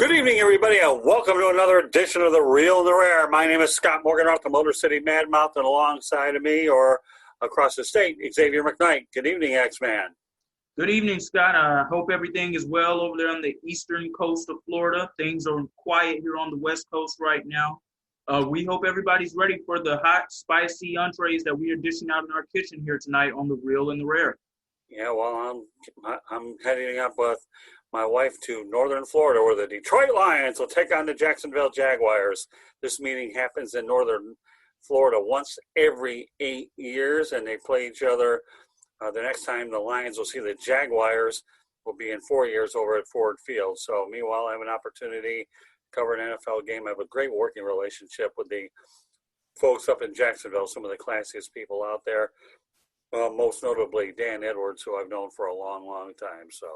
Good evening, everybody, and welcome to another edition of The Real and the Rare. My name is Scott Morgan, the Motor City Madmouth, and alongside of me, or across the state, Xavier McKnight. Good evening, X-Man. Good evening, Scott. I hope everything is well over there on the eastern coast of Florida. Things are quiet here on the west coast right now. We hope everybody's ready for the hot, spicy entrees that we are dishing out in our kitchen here tonight on The Real and the Rare. Yeah, well, I'm heading up with my wife to northern Florida, where the Detroit Lions will take on the Jacksonville Jaguars. This meeting happens in northern Florida once every 8 years, and they play each other. The next time the Lions will see the Jaguars will be in 4 years over at Ford Field. So meanwhile, I have an opportunity to cover an NFL game. I have a great working relationship with the folks up in Jacksonville, some of the classiest people out there, most notably Dan Edwards, who I've known for a long, long time. So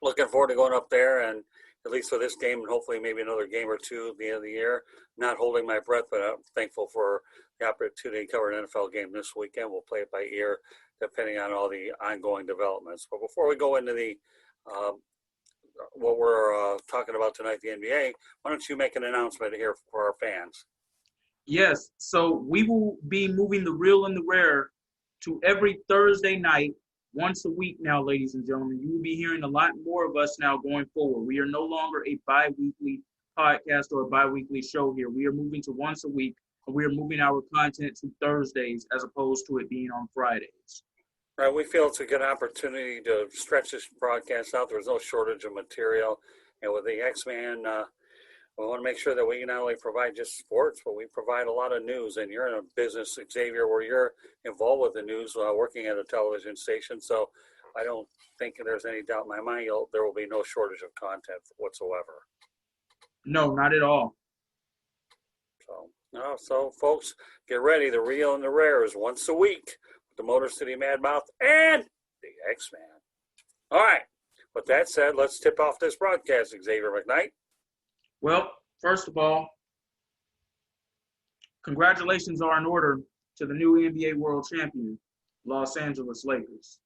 looking forward to going up there, and at least for this game, and hopefully maybe another game or two at the end of the year. Not holding my breath, but I'm thankful for the opportunity to cover an NFL game this weekend. We'll play it by ear, depending on all the ongoing developments. But before we go into the what we're talking about tonight, the NBA, why don't you make an announcement here for our fans? Yes, so we will be moving The Real and the Rare to every Thursday night, once a week now, ladies and gentlemen. You will be hearing a lot more of us now going forward. We are no longer a bi-weekly podcast or a bi-weekly show here. We are moving to once a week, and we are moving our content to Thursdays as opposed to it being on Fridays. We feel it's a good opportunity to stretch this broadcast out. There's no shortage of material. And with the X-Man, we want to make sure that we not only provide just sports, but we provide a lot of news. And you're in a business, Xavier, where you're involved with the news, working at a television station. So I don't think there's any doubt in my mind there will be no shortage of content whatsoever. No, not at all. So folks, get ready. The Real and the Rare is once a week with the Motor City Madmouth and the X-Man. All right. With that said, let's tip off this broadcast, Xavier McKnight. Well, first of all, congratulations are in order to the new NBA World Champion, Los Angeles Lakers.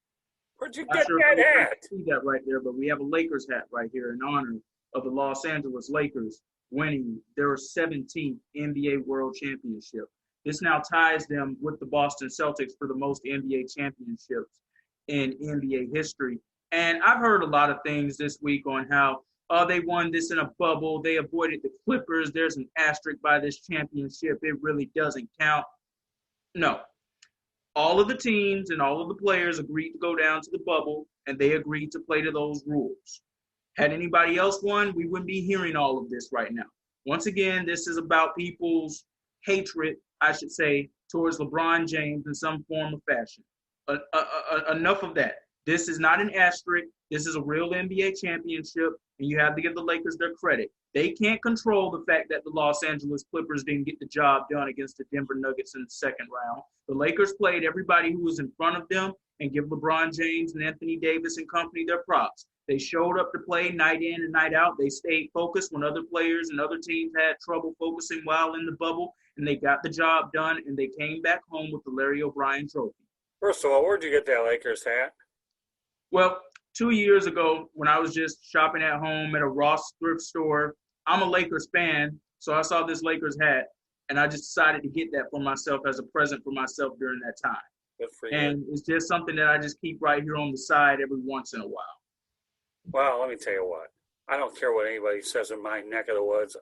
Where'd you get that hat? See that right there, but we have a Lakers hat right here in honor of the Los Angeles Lakers winning their 17th NBA World Championship. This now ties them with the Boston Celtics for the most NBA championships in NBA history. And I've heard a lot of things this week on how they won this in a bubble. They avoided the Clippers. There's an asterisk by this championship. It really doesn't count. No. All of the teams and all of the players agreed to go down to the bubble, and they agreed to play to those rules. Had anybody else won, we wouldn't be hearing all of this right now. Once again, this is about people's hatred, I should say, towards LeBron James in some form or fashion. Enough of that. This is not an asterisk. This is a real NBA championship, and you have to give the Lakers their credit. They can't control the fact that the Los Angeles Clippers didn't get the job done against the Denver Nuggets in the second round. The Lakers played everybody who was in front of them and give LeBron James and Anthony Davis and company their props. They showed up to play night in and night out. They stayed focused when other players and other teams had trouble focusing while in the bubble, and they got the job done, and they came back home with the Larry O'Brien trophy. First of all, where'd you get that Lakers hat? Well, 2 years ago, when I was just shopping at home at a Ross thrift store, I'm a Lakers fan, so I saw this Lakers hat, and I just decided to get that for myself as a present for myself during that time. Good for you. And it's just something that I just keep right here on the side every once in a while. Well, let me tell you what. I don't care what anybody says in my neck of the woods.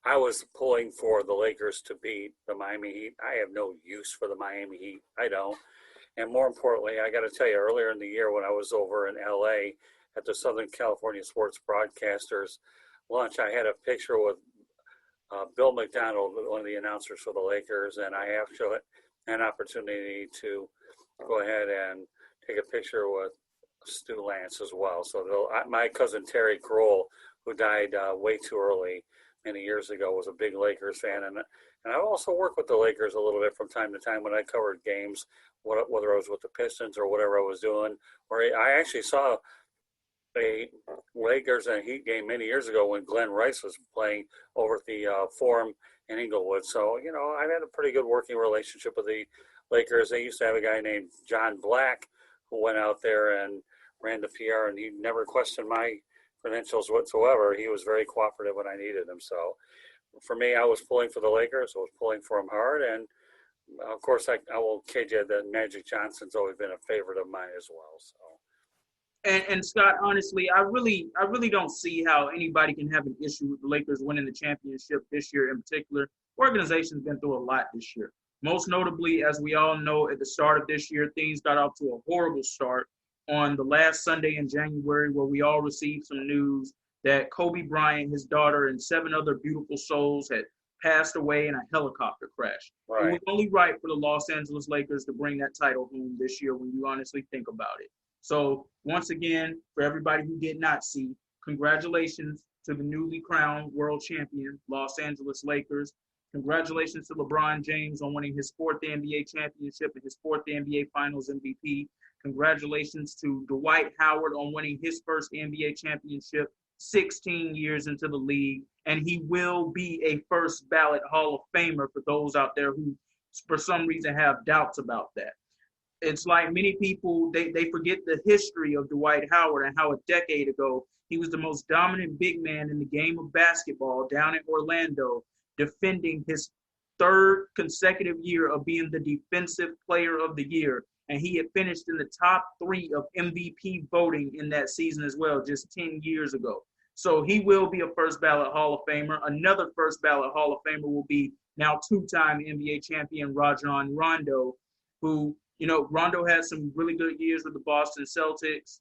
I was pulling for the Lakers to beat the Miami Heat. I have no use for the Miami Heat. I don't. And more importantly, I got to tell you, earlier in the year when I was over in L.A. at the Southern California Sports Broadcasters lunch, I had a picture with Bill McDonald, one of the announcers for the Lakers, and I actually had an opportunity to go ahead and take a picture with Stu Lance as well. So my cousin Terry Kroll, who died way too early many years ago, was a big Lakers fan, and I also worked with the Lakers a little bit from time to time when I covered games, whether I was with the Pistons or whatever I was doing. Where I actually saw a Lakers and Heat game many years ago when Glenn Rice was playing over at the Forum in Inglewood. So, you know, I've had a pretty good working relationship with the Lakers. They used to have a guy named John Black who went out there and ran the PR, and he never questioned my credentials whatsoever. He was very cooperative when I needed him. So for me, I was pulling for the Lakers. I was pulling for him hard. And, of course, I will kid you that Magic Johnson's always been a favorite of mine as well. So. And Scott, honestly, I really don't see how anybody can have an issue with the Lakers winning the championship this year in particular. Organization's been through a lot this year. Most notably, as we all know, at the start of this year, things got off to a horrible start on the last Sunday in January, where we all received some news that Kobe Bryant, his daughter, and 7 other beautiful souls had passed away in a helicopter crash. Right. It was only right for the Los Angeles Lakers to bring that title home this year when you honestly think about it. So once again, for everybody who did not see, congratulations to the newly crowned world champion, Los Angeles Lakers. Congratulations to LeBron James on winning his 4th NBA championship and his 4th NBA Finals MVP. Congratulations to Dwight Howard on winning his first NBA championship 16 years into the league. And he will be a first ballot Hall of Famer for those out there who, for some reason, have doubts about that. It's like many people, they forget the history of Dwight Howard and how a decade ago he was the most dominant big man in the game of basketball down in Orlando, defending his 3rd consecutive year of being the defensive player of the year. And he had finished in the top 3 of MVP voting in that season as well, just 10 years ago. So he will be a first ballot Hall of Famer. Another first ballot Hall of Famer will be now 2-time NBA champion Rajon Rondo, who, you know, Rondo had some really good years with the Boston Celtics.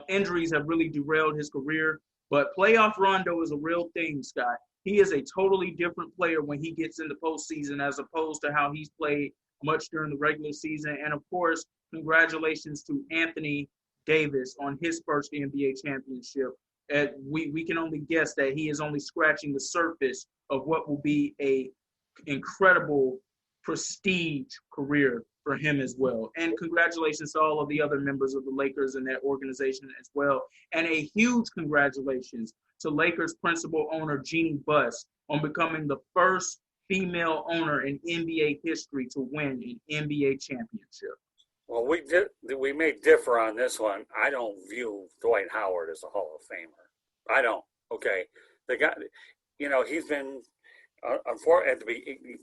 Injuries have really derailed his career, but playoff Rondo is a real thing, Scott. He is a totally different player when he gets in the postseason as opposed to how he's played much during the regular season. And, of course, congratulations to Anthony Davis on his first NBA championship. We can only guess that he is only scratching the surface of what will be a incredible prestige career for him as well. And congratulations to all of the other members of the Lakers and that organization as well. And a huge congratulations to Lakers principal owner Jeannie Buss on becoming the first female owner in NBA history to win an NBA championship. Well, we may differ on this one. I don't view Dwight Howard as a Hall of Famer. I don't. Okay. The guy, you know, he's been,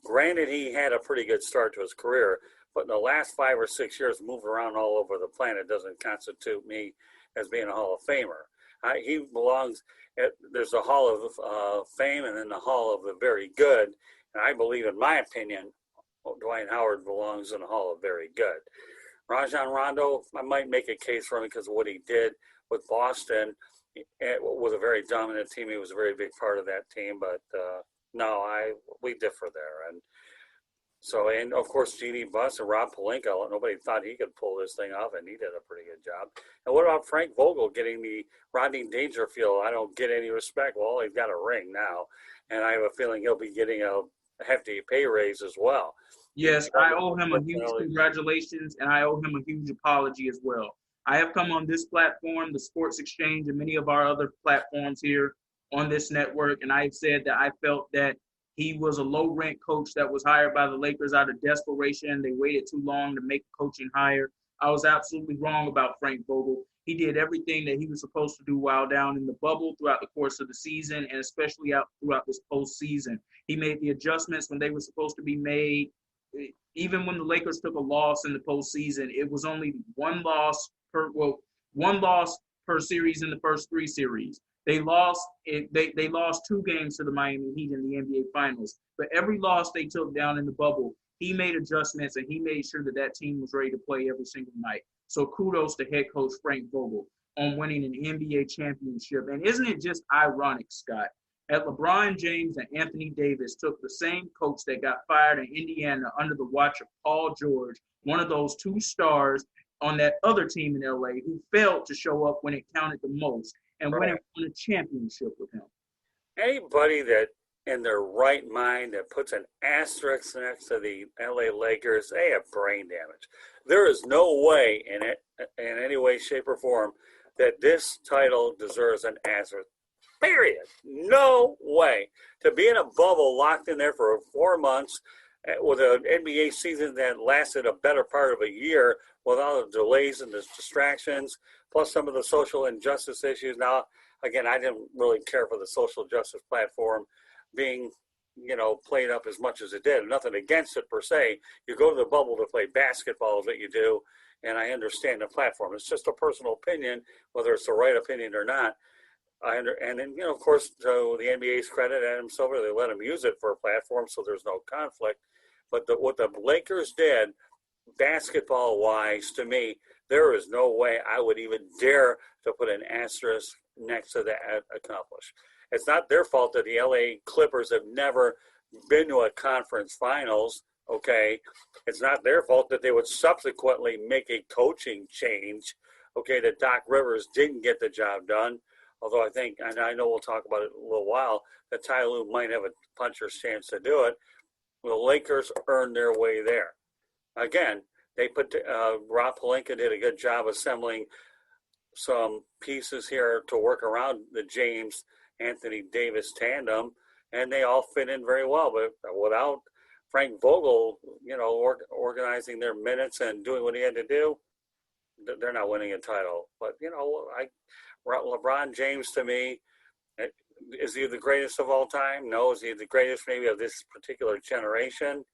granted, he had a pretty good start to his career, but in the last 5 or 6 years, moving around all over the planet doesn't constitute me as being a Hall of Famer. He belongs there's a Hall of Fame and then the Hall of the Very Good. And I believe, in my opinion, Dwight Howard belongs in the Hall of Very Good. Rajon Rondo, I might make a case for him because of what he did with Boston. It was a very dominant team. He was a very big part of that team. But, no, we differ there. And so, and of course, Jeannie Buss and Rob Pelinka, nobody thought he could pull this thing off, and he did a pretty good job. And what about Frank Vogel getting the Rodney Dangerfield? I don't get any respect. Well, he's got a ring now, and I have a feeling he'll be getting a hefty pay raise as well. Yes, I owe him a huge congratulations, and I owe him a huge apology as well. I have come on this platform, the Sports Exchange, and many of our other platforms here on this network, and I've said that I felt that he was a low-rent coach that was hired by the Lakers out of desperation. They waited too long to make a coaching hire. I was absolutely wrong about Frank Vogel. He did everything that he was supposed to do while down in the bubble throughout the course of the season, and especially throughout this postseason. He made the adjustments when they were supposed to be made. Even when the Lakers took a loss in the postseason, it was only one loss per series in the first 3 series. They lost 2 games to the Miami Heat in the NBA Finals. But every loss they took down in the bubble, he made adjustments and he made sure that team was ready to play every single night. So kudos to head coach Frank Vogel on winning an NBA championship. And isn't it just ironic, Scott, that LeBron James and Anthony Davis took the same coach that got fired in Indiana under the watch of Paul George, one of those 2 stars on that other team in LA who failed to show up when it counted the most, and went and won a championship with him. Anybody that in their right mind that puts an asterisk next to the LA Lakers, they have brain damage. There is no way in any way, shape, or form that this title deserves an asterisk. Period. No way. To be in a bubble locked in there for 4 months with an NBA season that lasted a better part of a year with all the delays and the distractions, plus some of the social injustice issues. Now, again, I didn't really care for the social justice platform being, played up as much as it did. Nothing against it per se. You go to the bubble to play basketball is what you do, and I understand the platform. It's just a personal opinion, whether it's the right opinion or not. And then, of course, to the NBA's credit, Adam Silver, they let him use it for a platform, so there's no conflict. But what the Lakers did, basketball-wise, to me, there is no way I would even dare to put an asterisk next to that accomplish. It's not their fault that the LA Clippers have never been to a conference finals, okay? It's not their fault that they would subsequently make a coaching change, okay, that Doc Rivers didn't get the job done. Although I think, and I know we'll talk about it in a little while, that Ty Lue might have a puncher's chance to do it. The Lakers earned their way there. Again, they put Rob Pelinka did a good job assembling some pieces here to work around the James Anthony Davis tandem, and they all fit in very well. But without Frank Vogel, organizing their minutes and doing what he had to do, they're not winning a title. But LeBron James, to me, is he the greatest of all time? No. Is he the greatest maybe of this particular generation?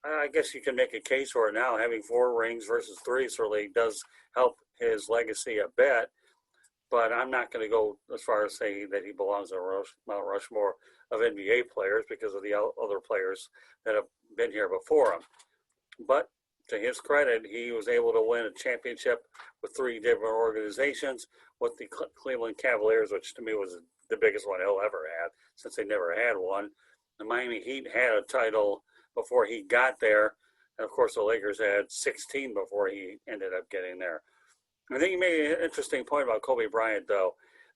I guess you can make a case for it now. Having 4 rings versus 3 certainly does help his legacy a bit. But I'm not going to go as far as saying that he belongs on Mount Rushmore of NBA players because of the other players that have been here before him. But to his credit, he was able to win a championship with 3 different organizations with the Cleveland Cavaliers, which to me was the biggest one he'll ever have since they never had one. The Miami Heat had a title before he got there. And, of course, the Lakers had 16 before he ended up getting there. I think you made an interesting point about Kobe Bryant, though.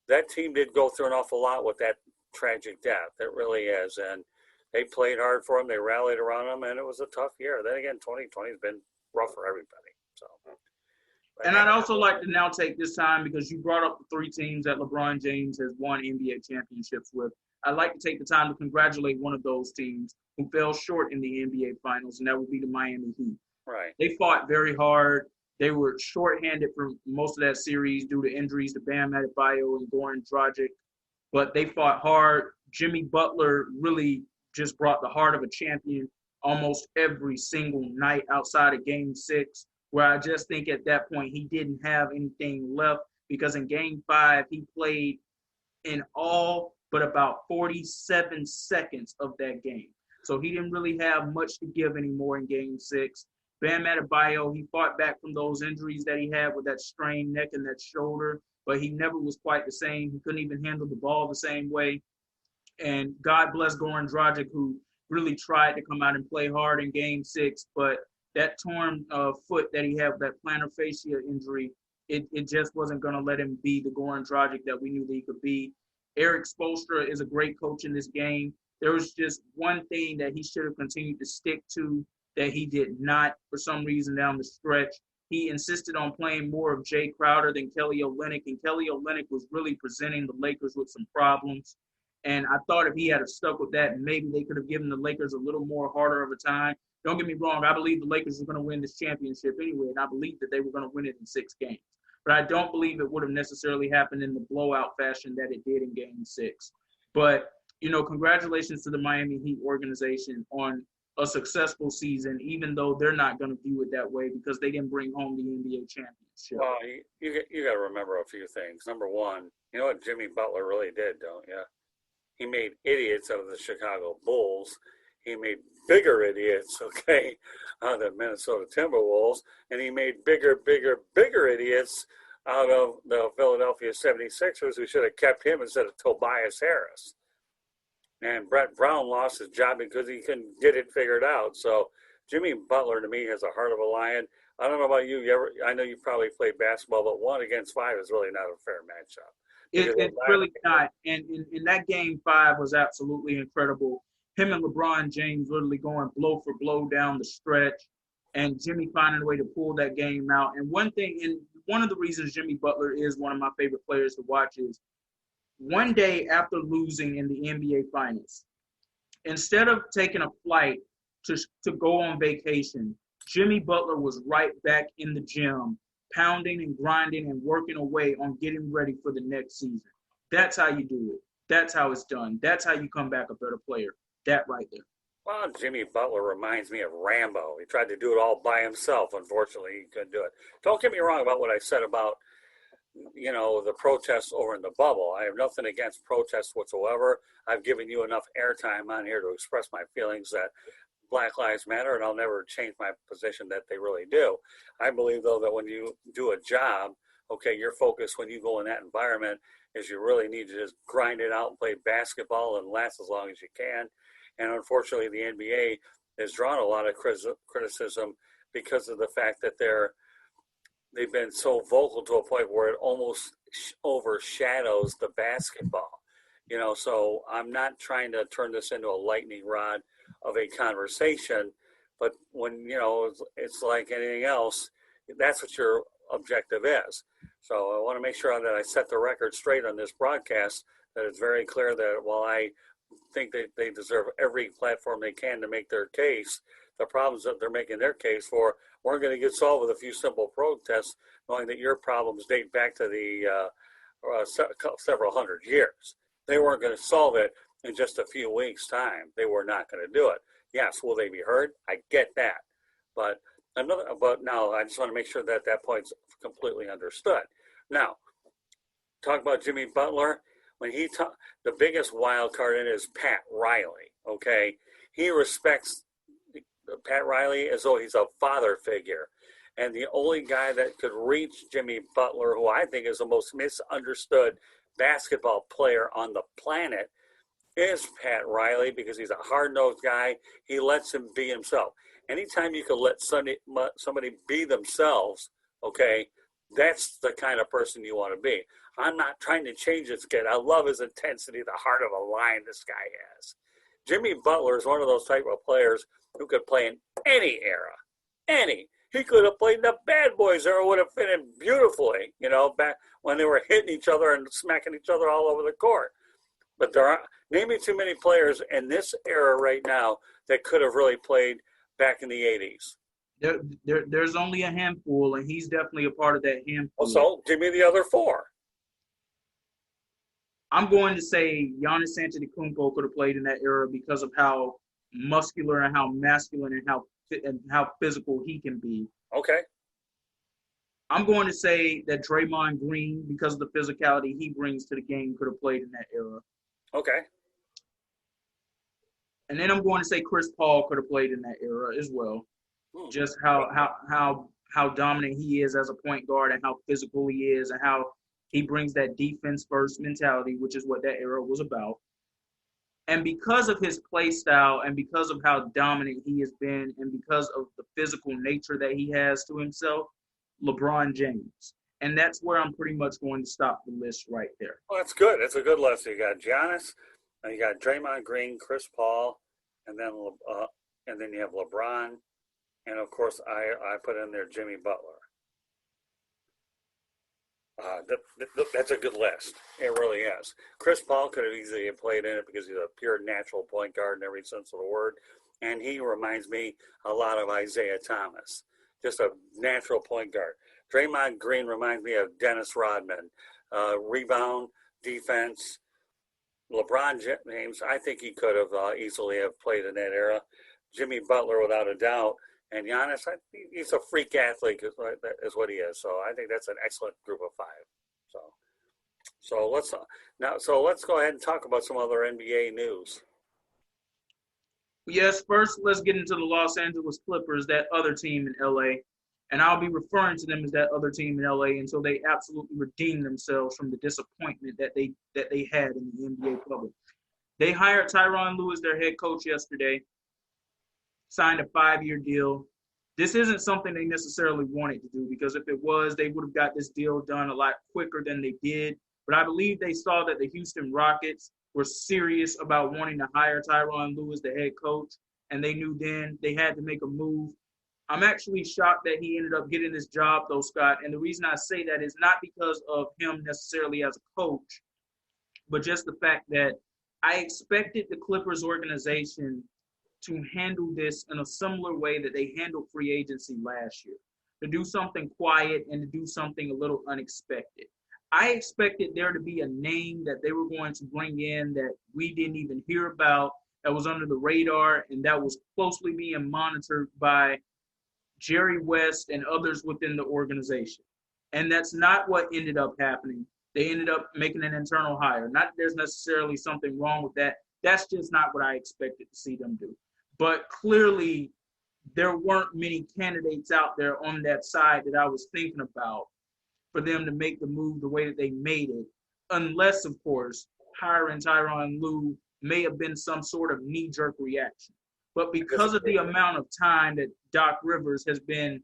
That team did go through an awful lot with that tragic death. It really is. And they played hard for him. They rallied around him, and it was a tough year. Then again, 2020 has been rough for everybody. So, and I'd also like to now take this time, because you brought up the 3 teams that LeBron James has won NBA championships with. I'd like to take the time to congratulate one of those teams who fell short in the NBA Finals, and that would be the Miami Heat. Right. They fought very hard. They were shorthanded for most of that series due to injuries to Bam Adebayo and Goran Dragic, but they fought hard. Jimmy Butler really just brought the heart of a champion almost every single night outside of Game 6, where I just think at that point he didn't have anything left, because in Game 5 he played in all but about 47 seconds of that game. So he didn't really have much to give anymore in Game 6. Bam Adebayo, he fought back from those injuries that he had with that strained neck and that shoulder, but he never was quite the same. He couldn't even handle the ball the same way. And God bless Goran Dragic, who really tried to come out and play hard in Game 6, but that torn foot that he had, that plantar fascia injury, it just wasn't going to let him be the Goran Dragic that we knew that he could be. Eric Spoelstra is a great coach in this game. There was just one thing that he should have continued to stick to that he did not for some reason down the stretch. He insisted on playing more of Jay Crowder than Kelly Olynyk, and Kelly Olynyk was really presenting the Lakers with some problems. And I thought if he had stuck with that, maybe they could have given the Lakers a little more harder of a time. Don't get me wrong, I believe the Lakers were going to win this championship anyway, and I believe that they were going to win it in 6 games. But I don't believe it would have necessarily happened in the blowout fashion that it did in Game 6. But, congratulations to the Miami Heat organization on a successful season, even though they're not going to view it that way because they didn't bring home the NBA championship. Well, you got to remember a few things. Number one, you know what Jimmy Butler really did, don't you? He made idiots out of the Chicago Bulls. He made bigger idiots, out of the Minnesota Timberwolves. And he made bigger idiots out of the Philadelphia 76ers, who should have kept him instead of Tobias Harris. And Brett Brown lost his job because he couldn't get it figured out. So Jimmy Butler, to me, has a heart of a lion. I don't know about you. I know you probably played basketball, but 1 against 5 is really not a fair matchup. It's really not. And in that Game 5 was absolutely incredible. Him and LeBron James literally going blow for blow down the stretch, and Jimmy finding a way to pull that game out. And one of the reasons Jimmy Butler is one of my favorite players to watch is one day after losing in the NBA Finals, instead of taking a flight to go on vacation, Jimmy Butler was right back in the gym, pounding and grinding and working away on getting ready for the next season. That's how you do it. That's how it's done. That's how you come back a better player. That right there. Well, Jimmy Butler reminds me of Rambo. He tried to do it all by himself. Unfortunately, he couldn't do it. Don't get me wrong about what I said about, the protests over in the bubble. I have nothing against protests whatsoever. I've given you enough airtime on here to express my feelings that Black Lives Matter, and I'll never change my position that they really do. I believe, though, that when you do a job, okay, your focus when you go in that environment is you really need to just grind it out and play basketball and last as long as you can. And unfortunately, the NBA has drawn a lot of criticism because of the fact that they've been so vocal to a point where it almost overshadows the basketball. So I'm not trying to turn this into a lightning rod of a conversation, but when, it's like anything else, that's what your objective is. So I want to make sure that I set the record straight on this broadcast, that it's very clear that while I think that they deserve every platform they can to make their case, the problems that they're making their case for weren't going to get solved with a few simple protests, knowing that your problems date back to the several hundred years. They weren't going to solve it in just a few weeks' time. They were not going to do it. Yes, will they be heard? I get that. But now I just want to make sure that point's completely understood. Now, talk about Jimmy Butler. When the biggest wild card in is Pat Riley, okay? He respects Pat Riley as though he's a father figure. And the only guy that could reach Jimmy Butler, who I think is the most misunderstood basketball player on the planet, is Pat Riley, because he's a hard-nosed guy. He lets him be himself. Anytime you can let somebody be themselves, okay, that's the kind of person you want to be. I'm not trying to change this kid. I love his intensity, the heart of a lion this guy has. Jimmy Butler is one of those type of players who could play in any era. Any. He could have played in the Bad Boys era, would have fit in beautifully, back when they were hitting each other and smacking each other all over the court. But name me too many players in this era right now that could have really played back in the 80s. There's only a handful, and he's definitely a part of that handful. So give me the other four. I'm going to say Giannis Antetokounmpo could have played in that era because of how muscular and how masculine and how physical he can be. Okay. I'm going to say that Draymond Green, because of the physicality he brings to the game, could have played in that era. Okay. And then I'm going to say Chris Paul could have played in that era as well. Just how dominant he is as a point guard and how physical he is and how he brings that defense first mentality, which is what that era was about. And because of his play style and because of how dominant he has been and because of the physical nature that he has to himself, LeBron James. And that's where I'm pretty much going to stop the list right there. Well, that's good. It's a good list. You got Giannis, and you got Draymond Green, Chris Paul, and then you have LeBron, and of course I put in there Jimmy Butler. That's a good list. It really is. Chris Paul could have easily played in it because he's a pure natural point guard in every sense of the word, and he reminds me a lot of Isaiah Thomas, just a natural point guard. Draymond Green reminds me of Dennis Rodman. Rebound, defense. LeBron James, I think he could have easily have played in that era. Jimmy Butler, without a doubt. And Giannis, he's a freak athlete, is what he is. So I think that's an excellent group of five. So let's go ahead and talk about some other NBA news. Yes, first let's get into the Los Angeles Clippers, that other team in LA. And I'll be referring to them as that other team in LA until they absolutely redeem themselves from the disappointment that they had in the NBA bubble. They hired Tyronn Lue as their head coach yesterday, signed a 5-year deal. This isn't something they necessarily wanted to do, because if it was, they would have got this deal done a lot quicker than they did. But I believe they saw that the Houston Rockets were serious about wanting to hire Tyronn Lue as the head coach, and they knew then they had to make a move. I'm actually shocked that he ended up getting this job, though, Scott. And the reason I say that is not because of him necessarily as a coach, but just the fact that I expected the Clippers organization to handle this in a similar way that they handled free agency last year, to do something quiet and to do something a little unexpected. I expected there to be a name that they were going to bring in that we didn't even hear about, that was under the radar, and that was closely being monitored by Jerry West and others within the organization. And that's not what ended up happening. They ended up making an internal hire. Not that there's necessarily something wrong with that. That's just not what I expected to see them do. But clearly, there weren't many candidates out there on that side that I was thinking about for them to make the move the way that they made it, unless, of course, hiring Tyronn Lue may have been some sort of knee-jerk reaction. But because of the amount of time that Doc Rivers has been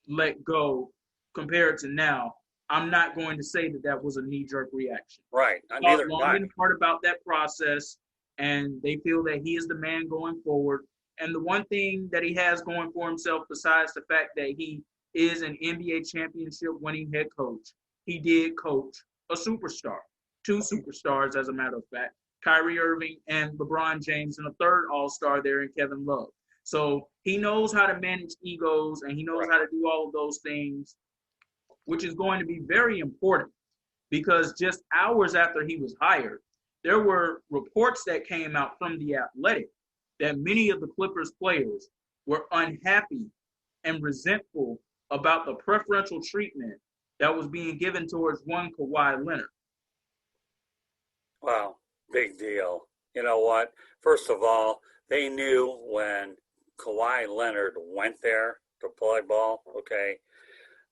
let go compared to now, I'm not going to say that that was a knee-jerk reaction. Right. Neither Long been part about that process, and they feel that he is the man going forward. And the one thing that he has going for himself, besides the fact that he is an NBA championship winning head coach, he did coach a superstar, two superstars, as a matter of fact, Kyrie Irving and LeBron James, and a third all-star there in Kevin Love. So he knows how to manage egos, and he knows how to do all of those things, which is going to be very important, because just hours after he was hired, there were reports that came out from The Athletic that many of the Clippers players were unhappy and resentful about the preferential treatment that was being given towards one Kawhi Leonard. Wow, big deal. You know what? First of all, they knew when Kawhi Leonard went there to play ball, okay,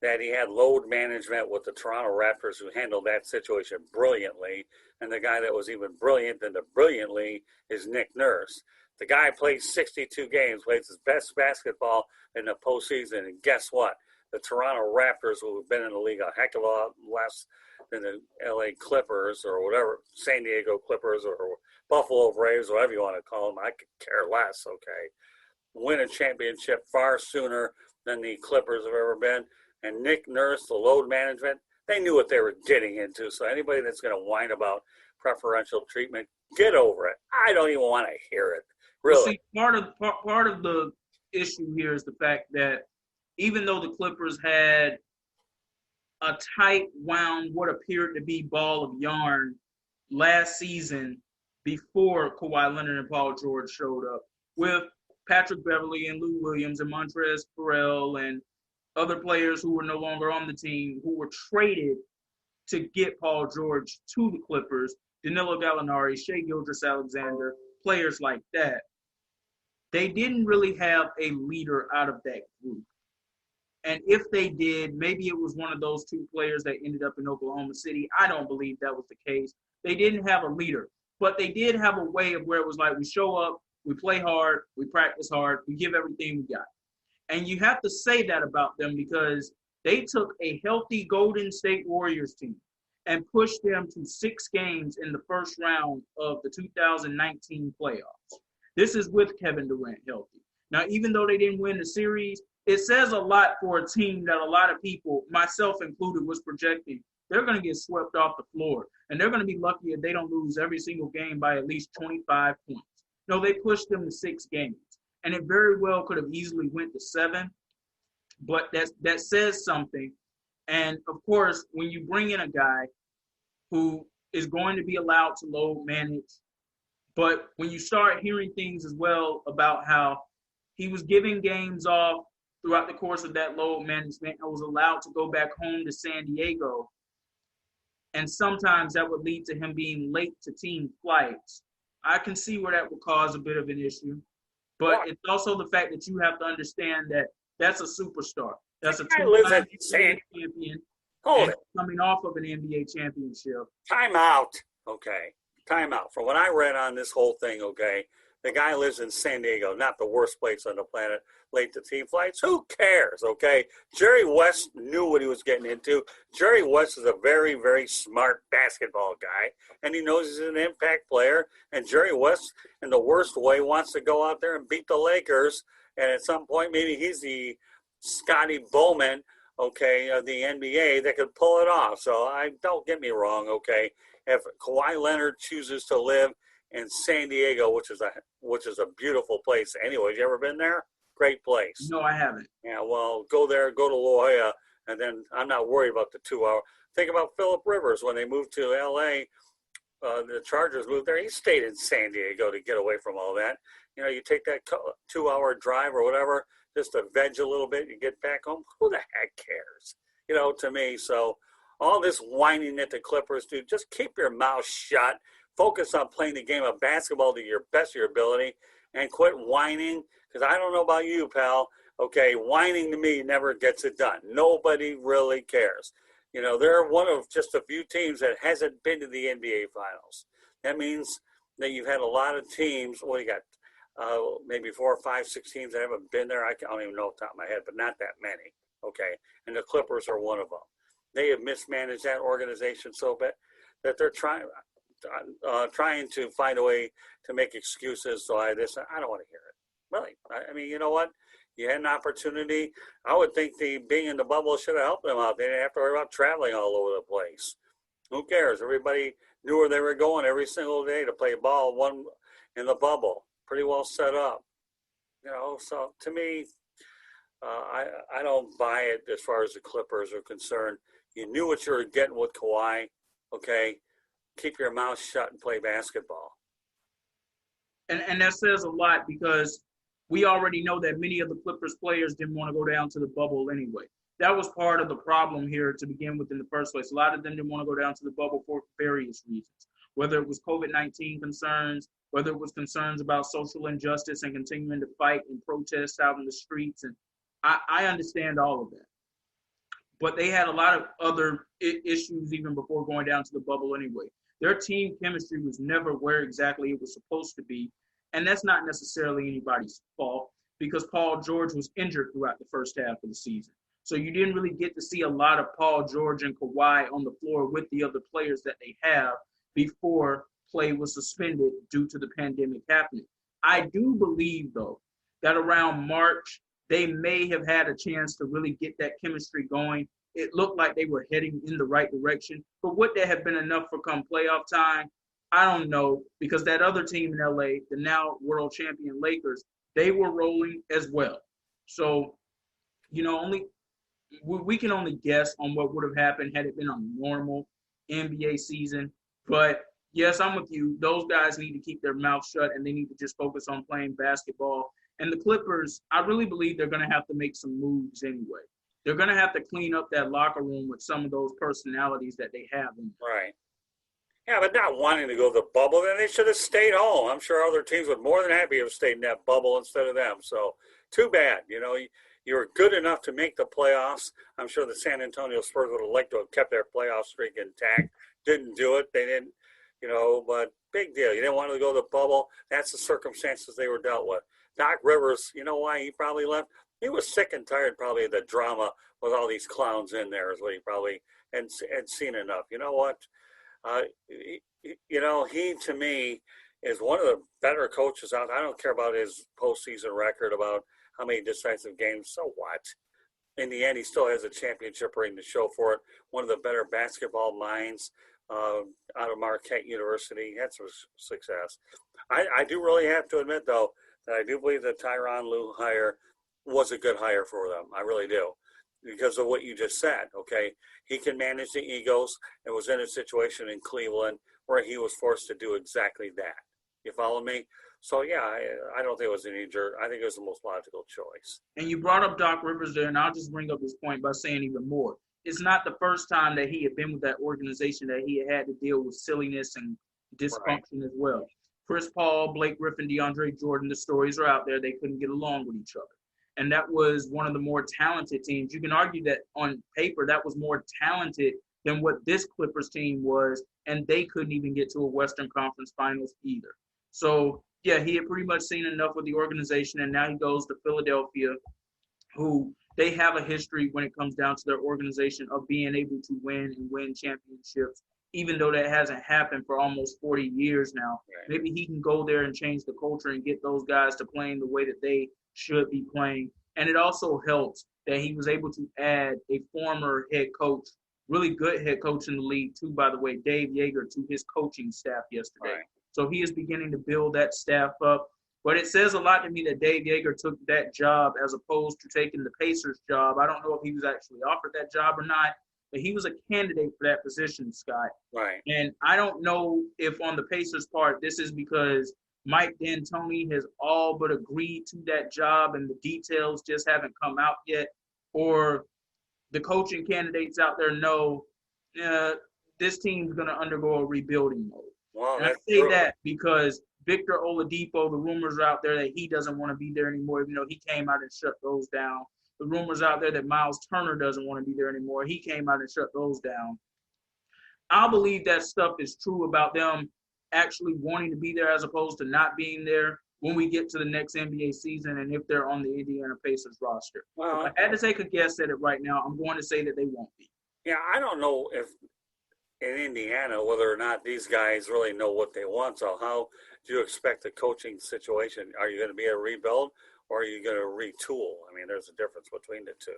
that he had load management with the Toronto Raptors, who handled that situation brilliantly. And the guy that was even brilliant than the brilliantly is Nick Nurse. The guy plays 62 games, plays his best basketball in the postseason, and guess what? The Toronto Raptors, who have been in the league a heck of a lot less than the LA Clippers or whatever, San Diego Clippers or Buffalo Braves, whatever you want to call them, I could care less, okay? Win a championship far sooner than the Clippers have ever been. And Nick Nurse, the load management, they knew what they were getting into. So anybody that's going to whine about preferential treatment, get over it. I don't even want to hear it. Really. Well, see, part of the issue here is the fact that even though the Clippers had a tight wound, what appeared to be ball of yarn last season before Kawhi Leonard and Paul George showed up, with Patrick Beverley and Lou Williams and Montrezl Harrell and other players who were no longer on the team, who were traded to get Paul George to the Clippers, Danilo Gallinari, Shai Gilgeous-Alexander, players like that. They didn't really have a leader out of that group. And if they did, maybe it was one of those two players that ended up in Oklahoma City. I don't believe that was the case. They didn't have a leader, but they did have a way of where it was like, we show up, we play hard, we practice hard, we give everything we got. And you have to say that about them, because they took a healthy Golden State Warriors team and pushed them to 6 games in the first round of the 2019 playoffs. This is with Kevin Durant healthy. Now, even though they didn't win the series, it says a lot for a team that a lot of people, myself included, was projecting they're going to get swept off the floor. And they're going to be lucky if they don't lose every single game by at least 25 points. No, they pushed them to 6 games. And it very well could have easily went to 7. But that says something. And, of course, when you bring in a guy who is going to be allowed to load manage, but when you start hearing things as well about how he was giving games off throughout the course of that load management and was allowed to go back home to San Diego, and sometimes that would lead to him being late to team flights, I can see where that would cause a bit of an issue. But it's also the fact that you have to understand that that's a superstar. That's a two-time NBA champion coming off of an NBA championship. Time out. Okay. Time out. From what I read on this whole thing, okay, the guy lives in San Diego, not the worst place on the planet, late to team flights. Who cares, okay? Jerry West knew what he was getting into. Jerry West is a very, very smart basketball guy, and he knows he's an impact player. And Jerry West, in the worst way, wants to go out there and beat the Lakers. And at some point, maybe he's the Scotty Bowman, okay, of the NBA that could pull it off. So don't get me wrong, okay? If Kawhi Leonard chooses to live in San Diego, which is a beautiful place anyway. You ever been there? Great place. No, I haven't. Yeah, well, go there, go to La Jolla, and then I'm not worried about the 2 hour. Think about Phillip Rivers when they moved to L.A. The Chargers moved there. He stayed in San Diego to get away from all that. You take that 2-hour drive or whatever, just to veg a little bit, you get back home. Who the heck cares? To me. So all this whining that the Clippers do, just keep your mouth shut. Focus on playing the game of basketball to your best of your ability and quit whining. Because I don't know about you, pal. Okay, whining to me never gets it done. Nobody really cares. They're one of just a few teams that hasn't been to the NBA Finals. That means that you've had a lot of teams. Well, you got maybe 4 or 5, 6 teams that haven't been there. I don't even know off the top of my head, but not that many. Okay, and the Clippers are one of them. They have mismanaged that organization so bad that they're trying to find a way to make excuses. So I don't want to hear it. Really, I mean, you know what? You had an opportunity. I would think being in the bubble should have helped them out. They didn't have to worry about traveling all over the place. Who cares? Everybody knew where they were going every single day to play ball. One in the bubble, pretty well set up. So to me, I don't buy it as far as the Clippers are concerned. You knew what you were getting with Kawhi. Okay, keep your mouth shut and play basketball. And that says a lot because we already know that many of the Clippers players didn't want to go down to the bubble anyway. That was part of the problem here to begin with in the first place. A lot of them didn't want to go down to the bubble for various reasons, whether it was COVID-19 concerns, whether it was concerns about social injustice and continuing to fight and protest out in the streets. And I understand all of that. But they had a lot of other issues even before going down to the bubble anyway. Their team chemistry was never where exactly it was supposed to be. And that's not necessarily anybody's fault because Paul George was injured throughout the first half of the season. So you didn't really get to see a lot of Paul George and Kawhi on the floor with the other players that they have before play was suspended due to the pandemic happening. I do believe, though, that around March, they may have had a chance to really get that chemistry going. It looked like they were heading in the right direction. But would that have been enough for come playoff time? I don't know, because that other team in LA, the now world champion Lakers, they were rolling as well. So, we can only guess on what would have happened had it been a normal NBA season. But yes, I'm with you. Those guys need to keep their mouth shut and they need to just focus on playing basketball. And the Clippers, I really believe they're going to have to make some moves anyway. They're going to have to clean up that locker room with some of those personalities that they have. Right. Yeah, but not wanting to go to the bubble, then they should have stayed home. I'm sure other teams would more than happy have stayed in that bubble instead of them. So too bad. You were good enough to make the playoffs. I'm sure the San Antonio Spurs would have liked to have kept their playoff streak intact. Didn't do it. They didn't, but big deal. You didn't want to go to the bubble. That's the circumstances they were dealt with. Doc Rivers, you know why he probably left? He was sick and tired probably of the drama with all these clowns in there is what he probably had seen enough. You know what? He to me is one of the better coaches out. I don't care about his postseason record, about how many decisive games. So what? In the end, he still has a championship ring to show for it. One of the better basketball minds out of Marquette University. Had some success. I do really have to admit, though, that I do believe the Tyronn Lue hire was a good hire for them. I really do. Because of what you just said, okay? He can manage the egos and was in a situation in Cleveland where he was forced to do exactly that. You follow me? So, yeah, I don't think it was an injured. I think it was the most logical choice. And you brought up Doc Rivers there, and I'll just bring up this point by saying even more. It's not the first time that he had been with that organization that he had to deal with silliness and dysfunction as well. Chris Paul, Blake Griffin, DeAndre Jordan, the stories are out there. They couldn't get along with each other. And that was one of the more talented teams. You can argue that on paper that was more talented than what this Clippers team was, and they couldn't even get to a Western Conference Finals either. So, yeah, he had pretty much seen enough with the organization, and now he goes to Philadelphia, who they have a history when it comes down to their organization of being able to win and win championships, even though that hasn't happened for almost 40 years now. Right. Maybe he can go there and change the culture and get those guys to playing the way that they should be playing. And it also helps that he was able to add a former head coach, really good head coach in the league too, by the way, Dave Yeager, to his coaching staff yesterday. Right. So he is beginning to build that staff up. But it says a lot to me that Dave Yeager took that job as opposed to taking the Pacers job. I don't know if he was actually offered that job or not. but he was a candidate for that position, Scott. Right. And I don't know if on the Pacers' part, this is because Mike D'Antoni has all but agreed to that job and the details just haven't come out yet, or the coaching candidates out there know this team's going to undergo a rebuilding mode. Well, and I say true. That because Victor Oladipo, the rumors are out there that he doesn't want to be there anymore, even though he came out and shut those down. The rumors out there that Miles Turner doesn't want to be there anymore. He came out and shut those down. I believe that stuff is true about them actually wanting to be there as opposed to not being there when we get to the next NBA season and if they're on the Indiana Pacers roster. Well, if I had to take a guess at it right now, I'm going to say that they won't be. Yeah, I don't know if in Indiana whether or not these guys really know what they want. So how do you expect the coaching situation? Are you going to be a rebuild or are you going to retool? I mean, there's a difference between the two.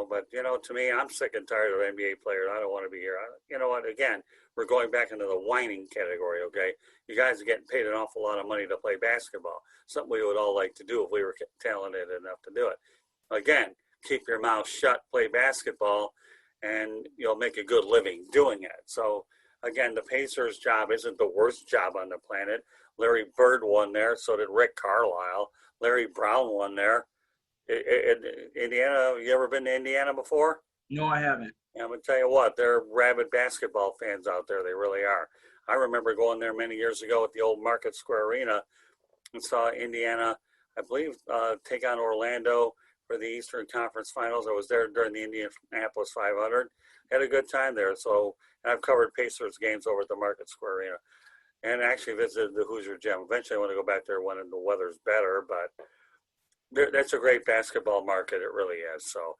But, to me, I'm sick and tired of NBA players. I don't want to be here. You know what? Again, we're going back into the whining category, okay? You guys are getting paid an awful lot of money to play basketball, something we would all like to do if we were talented enough to do it. Again, keep your mouth shut, play basketball, and you'll make a good living doing it. So, again, the Pacers' job isn't the worst job on the planet. Larry Bird won there. So did Rick Carlisle. Larry Brown won there. Indiana, you ever been to Indiana before? No, I haven't. I'm going to tell you what, they're rabid basketball fans out there. They really are. I remember going there many years ago at the old Market Square Arena and saw Indiana, I believe, take on Orlando for the Eastern Conference Finals. I was there during the Indianapolis 500. Had a good time there. So, and I've covered Pacers games over at the Market Square Arena and actually visited the Hoosier Gym. Eventually I want to go back there when the weather's better, but that's a great basketball market. It really is. So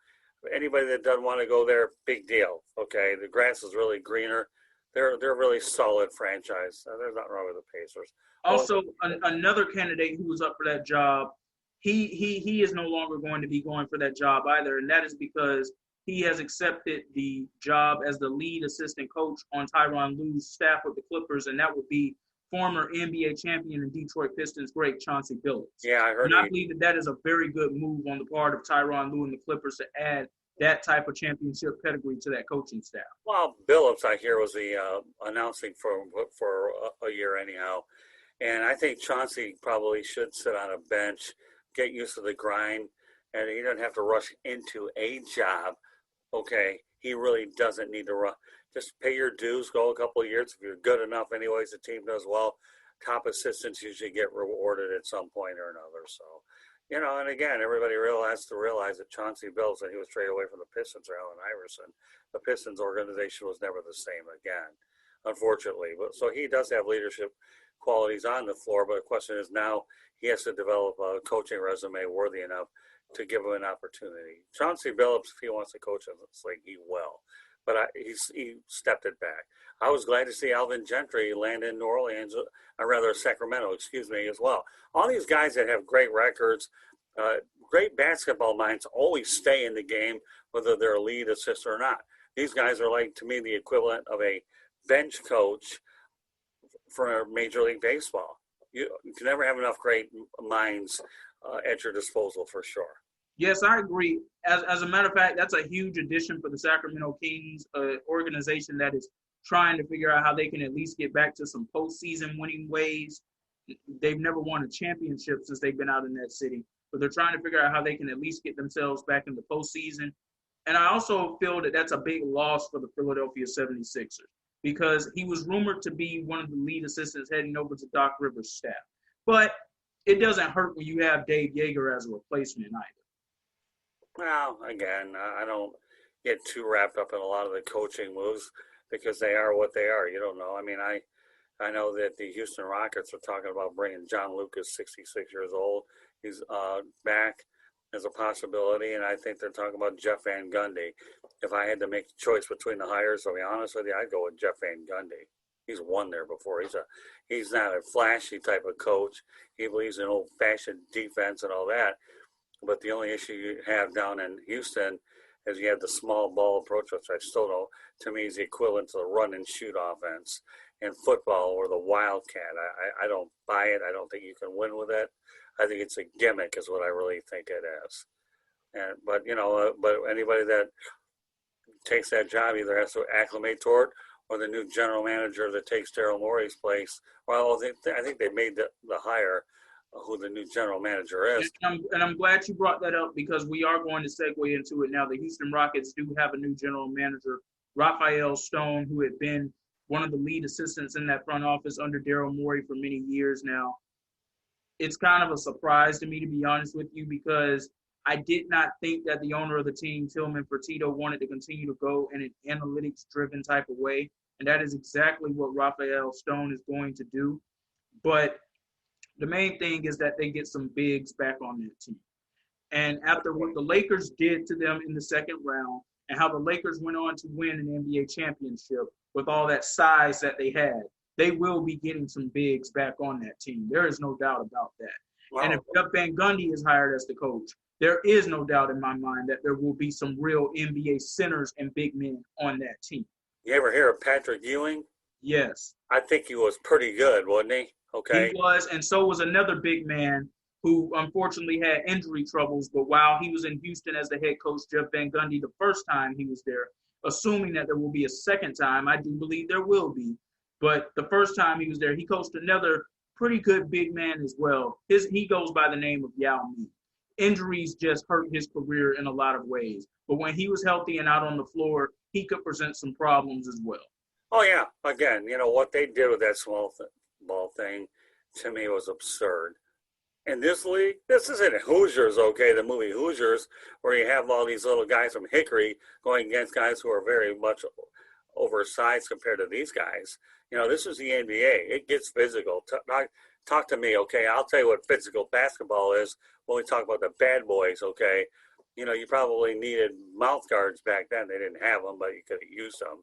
anybody that doesn't want to go there, big deal. Okay. The grass is really greener. They're a really solid franchise. There's nothing wrong with the Pacers. Also, another candidate who was up for that job, he is no longer going to be going for that job either. And that is because he has accepted the job as the lead assistant coach on Tyronn Lue's staff with the Clippers. And that would be former NBA champion and Detroit Pistons great Chauncey Billups. Yeah, I heard. And I believe that is a very good move on the part of Tyronn Lue and the Clippers to add that type of championship pedigree to that coaching staff. Well, Billups, I hear, was the announcing for a year anyhow. And I think Chauncey probably should sit on a bench, get used to the grind, and he doesn't have to rush into a job. Okay, he really doesn't need to rush. Just pay your dues, go a couple of years. If you're good enough anyways, the team does well. Top assistants usually get rewarded at some point or another. So, and again, everybody has to realize that Chauncey Billups, when he was traded away from the Pistons or Allen Iverson, the Pistons organization was never the same again, unfortunately. But so he does have leadership qualities on the floor, but the question is now he has to develop a coaching resume worthy enough to give him an opportunity. Chauncey Billups, if he wants to coach in this league, he will. But he stepped it back. I was glad to see Alvin Gentry land in New Orleans, or rather Sacramento, as well. All these guys that have great records, great basketball minds, always stay in the game, whether they're a lead assist or not. These guys are like, to me, the equivalent of a bench coach for Major League Baseball. You can never have enough great minds at your disposal, for sure. Yes, I agree. As a matter of fact, that's a huge addition for the Sacramento Kings, organization that is trying to figure out how they can at least get back to some postseason winning ways. They've never won a championship since they've been out in that city, but they're trying to figure out how they can at least get themselves back in the postseason. And I also feel that that's a big loss for the Philadelphia 76ers because he was rumored to be one of the lead assistants heading over to Doc Rivers' staff. But it doesn't hurt when you have Dave Yeager as a replacement either. Well, again, I don't get too wrapped up in a lot of the coaching moves because they are what they are. You don't know. I mean, I know that the Houston Rockets are talking about bringing John Lucas, 66 years old. He's back as a possibility, and I think they're talking about Jeff Van Gundy. If I had to make a choice between the hires, to be honest with you, I'd go with Jeff Van Gundy. He's won there before. He's not a flashy type of coach. He believes in old-fashioned defense and all that. But the only issue you have down in Houston is you have the small ball approach, which I still don't, to me, is the equivalent to the run and shoot offense in football or the Wildcat. I don't buy it. I don't think you can win with it. I think it's a gimmick is what I really think it is. But anybody that takes that job either has to acclimate toward, or the new general manager that takes Daryl Morey's place. Well, I think they made the hire who the new general manager is. And I'm glad you brought that up because we are going to segue into it now. The Houston Rockets do have a new general manager, Raphael Stone, who had been one of the lead assistants in that front office under Daryl Morey for many years now. It's kind of a surprise to me, to be honest with you, because I did not think that the owner of the team, Tillman Fertitta, wanted to continue to go in an analytics-driven type of way, and that is exactly what Raphael Stone is going to do. But the main thing is that they get some bigs back on that team. And after what the Lakers did to them in the second round and how the Lakers went on to win an NBA championship with all that size that they had, they will be getting some bigs back on that team. There is no doubt about that. Wow. And if Jeff Van Gundy is hired as the coach, there is no doubt in my mind that there will be some real NBA centers and big men on that team. You ever hear of Patrick Ewing? Yes. I think he was pretty good, wasn't he? Okay. He was, and so was another big man who unfortunately had injury troubles. But while he was in Houston as the head coach, Jeff Van Gundy, the first time he was there, assuming that there will be a second time, I do believe there will be. But the first time he was there, he coached another pretty good big man as well. He goes by the name of Yao Ming. Injuries just hurt his career in a lot of ways. But when he was healthy and out on the floor, he could present some problems as well. Oh, yeah. Again, what they did with that small ball thing to me was absurd. In this league, this isn't Hoosiers, okay, the movie Hoosiers, where you have all these little guys from Hickory going against guys who are very much oversized compared to these guys. This is the NBA. It gets physical. Talk to me, okay? I'll tell you what physical basketball is when we talk about the bad boys, okay? You probably needed mouth guards back then. They didn't have them, but you could have used them.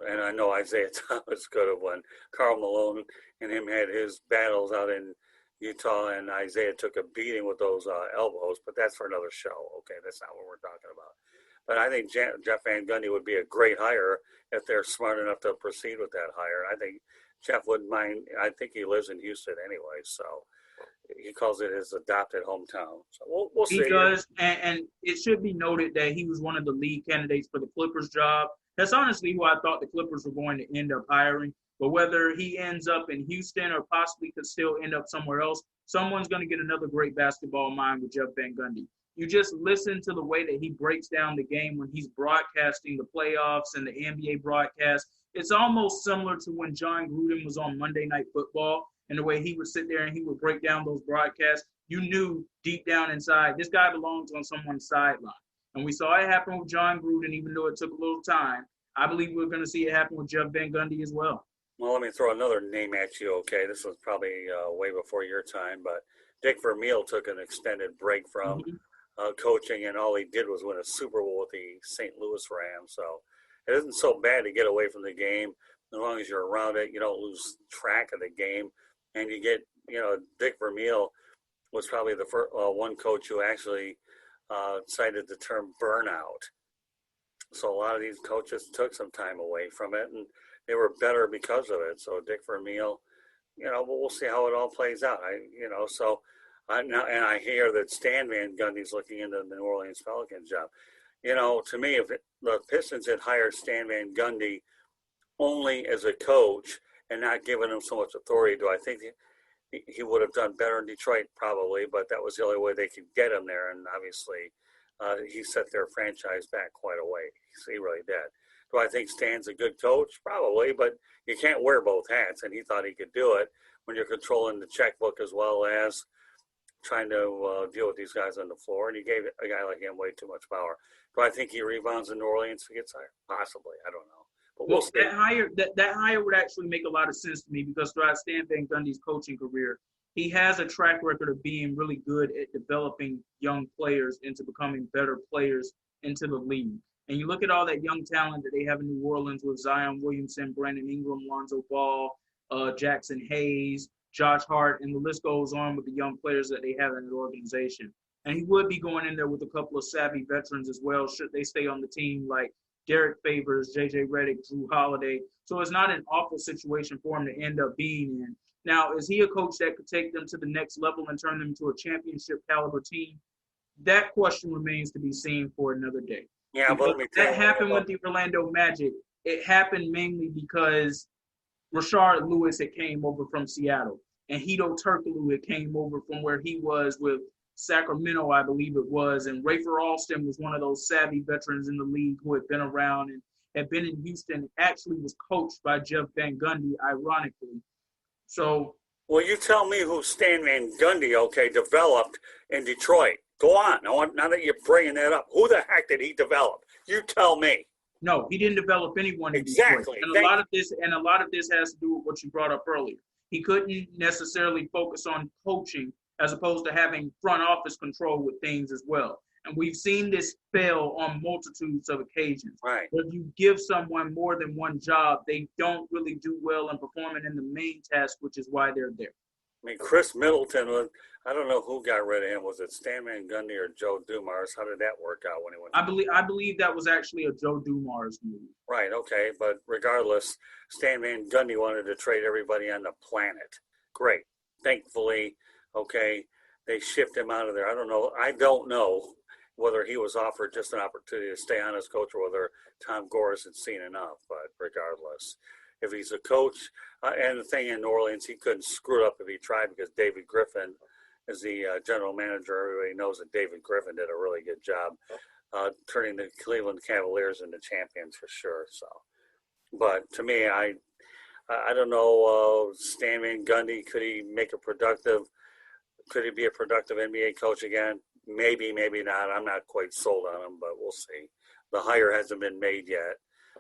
And I know Isaiah Thomas could have when Karl Malone and him had his battles out in Utah, and Isaiah took a beating with those elbows, but that's for another show. Okay, that's not what we're talking about. But I think Jeff Van Gundy would be a great hire if they're smart enough to proceed with that hire. I think Jeff wouldn't mind. I think he lives in Houston anyway, so he calls it his adopted hometown. So we'll see. He does, and it should be noted that he was one of the lead candidates for the Clippers job. That's honestly who I thought the Clippers were going to end up hiring. But whether he ends up in Houston or possibly could still end up somewhere else, someone's going to get another great basketball mind with Jeff Van Gundy. You just listen to the way that he breaks down the game when he's broadcasting the playoffs and the NBA broadcast. It's almost similar to when John Gruden was on Monday Night Football and the way he would sit there and he would break down those broadcasts. You knew deep down inside, this guy belongs on someone's sideline. And we saw it happen with John Gruden, even though it took a little time. I believe we're going to see it happen with Jeff Van Gundy as well. Well, let me throw another name at you, okay? This was probably way before your time, but Dick Vermeil took an extended break from coaching, and all he did was win a Super Bowl with the St. Louis Rams. So it isn't so bad to get away from the game. As long as you're around it, you don't lose track of the game. And you get, Dick Vermeil was probably the first one coach who actually cited the term burnout. So a lot of these coaches took some time away from it, and they were better because of it. So Dick Vermeil, but we'll see how it all plays out. I hear that Stan Van Gundy's looking into the New Orleans Pelicans job. To me, if the Pistons had hired Stan Van Gundy only as a coach and not given him so much authority, do I think he would have done better in Detroit? Probably, but that was the only way they could get him there. And obviously, he set their franchise back quite a way. He really did. Do I think Stan's a good coach? Probably, but you can't wear both hats, and he thought he could do it when you're controlling the checkbook as well as trying to deal with these guys on the floor, and he gave a guy like him way too much power. Do I think he rebounds in New Orleans if he gets hired? Possibly. I don't know. But we'll see. That hire would actually make a lot of sense to me because throughout Stan Van Gundy's coaching career, he has a track record of being really good at developing young players into becoming better players into the league. And you look at all that young talent that they have in New Orleans with Zion Williamson, Brandon Ingram, Lonzo Ball, Jackson Hayes, Josh Hart, and the list goes on with the young players that they have in the organization. And he would be going in there with a couple of savvy veterans as well, should they stay on the team, like Derek Favors, J.J. Redick, Drew Holiday. So it's not an awful situation for him to end up being in. Now, is he a coach that could take them to the next level and turn them into a championship caliber team? That question remains to be seen for another day. Yeah, but Because let me tell that you what happened with about. the Orlando Magic. It happened mainly because Rashard Lewis had came over from Seattle, and Hito Turkoglu had came over from where he was with Sacramento, I believe it was, and Rafer Alston was one of those savvy veterans in the league who had been around and had been in Houston. Actually, was coached by Jeff Van Gundy, ironically. So Well, you tell me who Stan Van Gundy, okay, developed in Detroit. Go on. Now that you're bringing that up, who the heck did he develop? You tell me. no, he didn't develop anyone in Detroit, Exactly. and a Thank lot you. of this has to do with what you brought up earlier. He couldn't necessarily focus on coaching as opposed to having front office control with things as well. And we've seen this fail on multitudes of occasions. Right. If you give someone more than one job, they don't really do well in performing in the main task, which is why they're there. I mean, Chris Middleton was, I don't know who got rid of him. Was it Stan Van Gundy or Joe Dumars? How did that work out when he went? I believe that was actually a Joe Dumars move. Right, okay, but regardless, Stan Van Gundy wanted to trade everybody on the planet. Great. Thankfully, okay, they shipped him out of there. I don't know whether he was offered just an opportunity to stay on as coach or whether Tom Gores had seen enough, but regardless, if he's a coach, and the thing in New Orleans, he couldn't screw it up if he tried because David Griffin is the general manager. Everybody knows that David Griffin did a really good job turning the Cleveland Cavaliers into champions for sure. So, but to me, I don't know. Stan Van Gundy, could he make a productive? Could he be a productive NBA coach again? Maybe, maybe not. I'm not quite sold on him, but we'll see. The hire hasn't been made yet.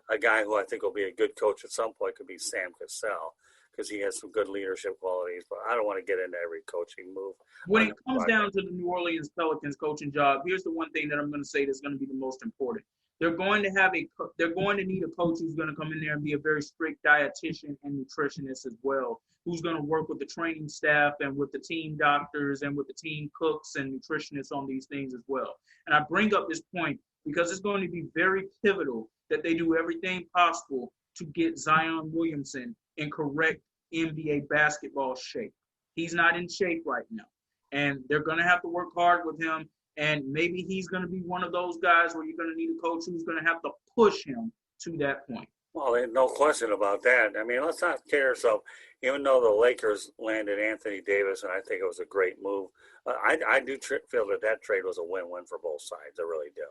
A guy who I think will be a good coach at some point could be Sam Cassell because he has some good leadership qualities. But I don't want to get into every coaching move. When it comes down to the New Orleans Pelicans coaching job, here's the one thing that I'm going to say that's going to be the most important. They're going to need a coach who's going to come in there and be a very strict dietitian and nutritionist as well, who's going to work with the training staff and with the team doctors and with the team cooks and nutritionists on these things as well. And I bring up this point because it's going to be very pivotal that they do everything possible to get Zion Williamson in correct NBA basketball shape. He's not in shape right now. And they're going to have to work hard with him. And maybe he's going to be one of those guys where you're going to need a coach who's going to have to push him to that point. Well, there's no question about that. I mean, let's not kid ourselves. Even though the Lakers landed Anthony Davis, and I think it was a great move, I do feel that trade was a win-win for both sides. I really do.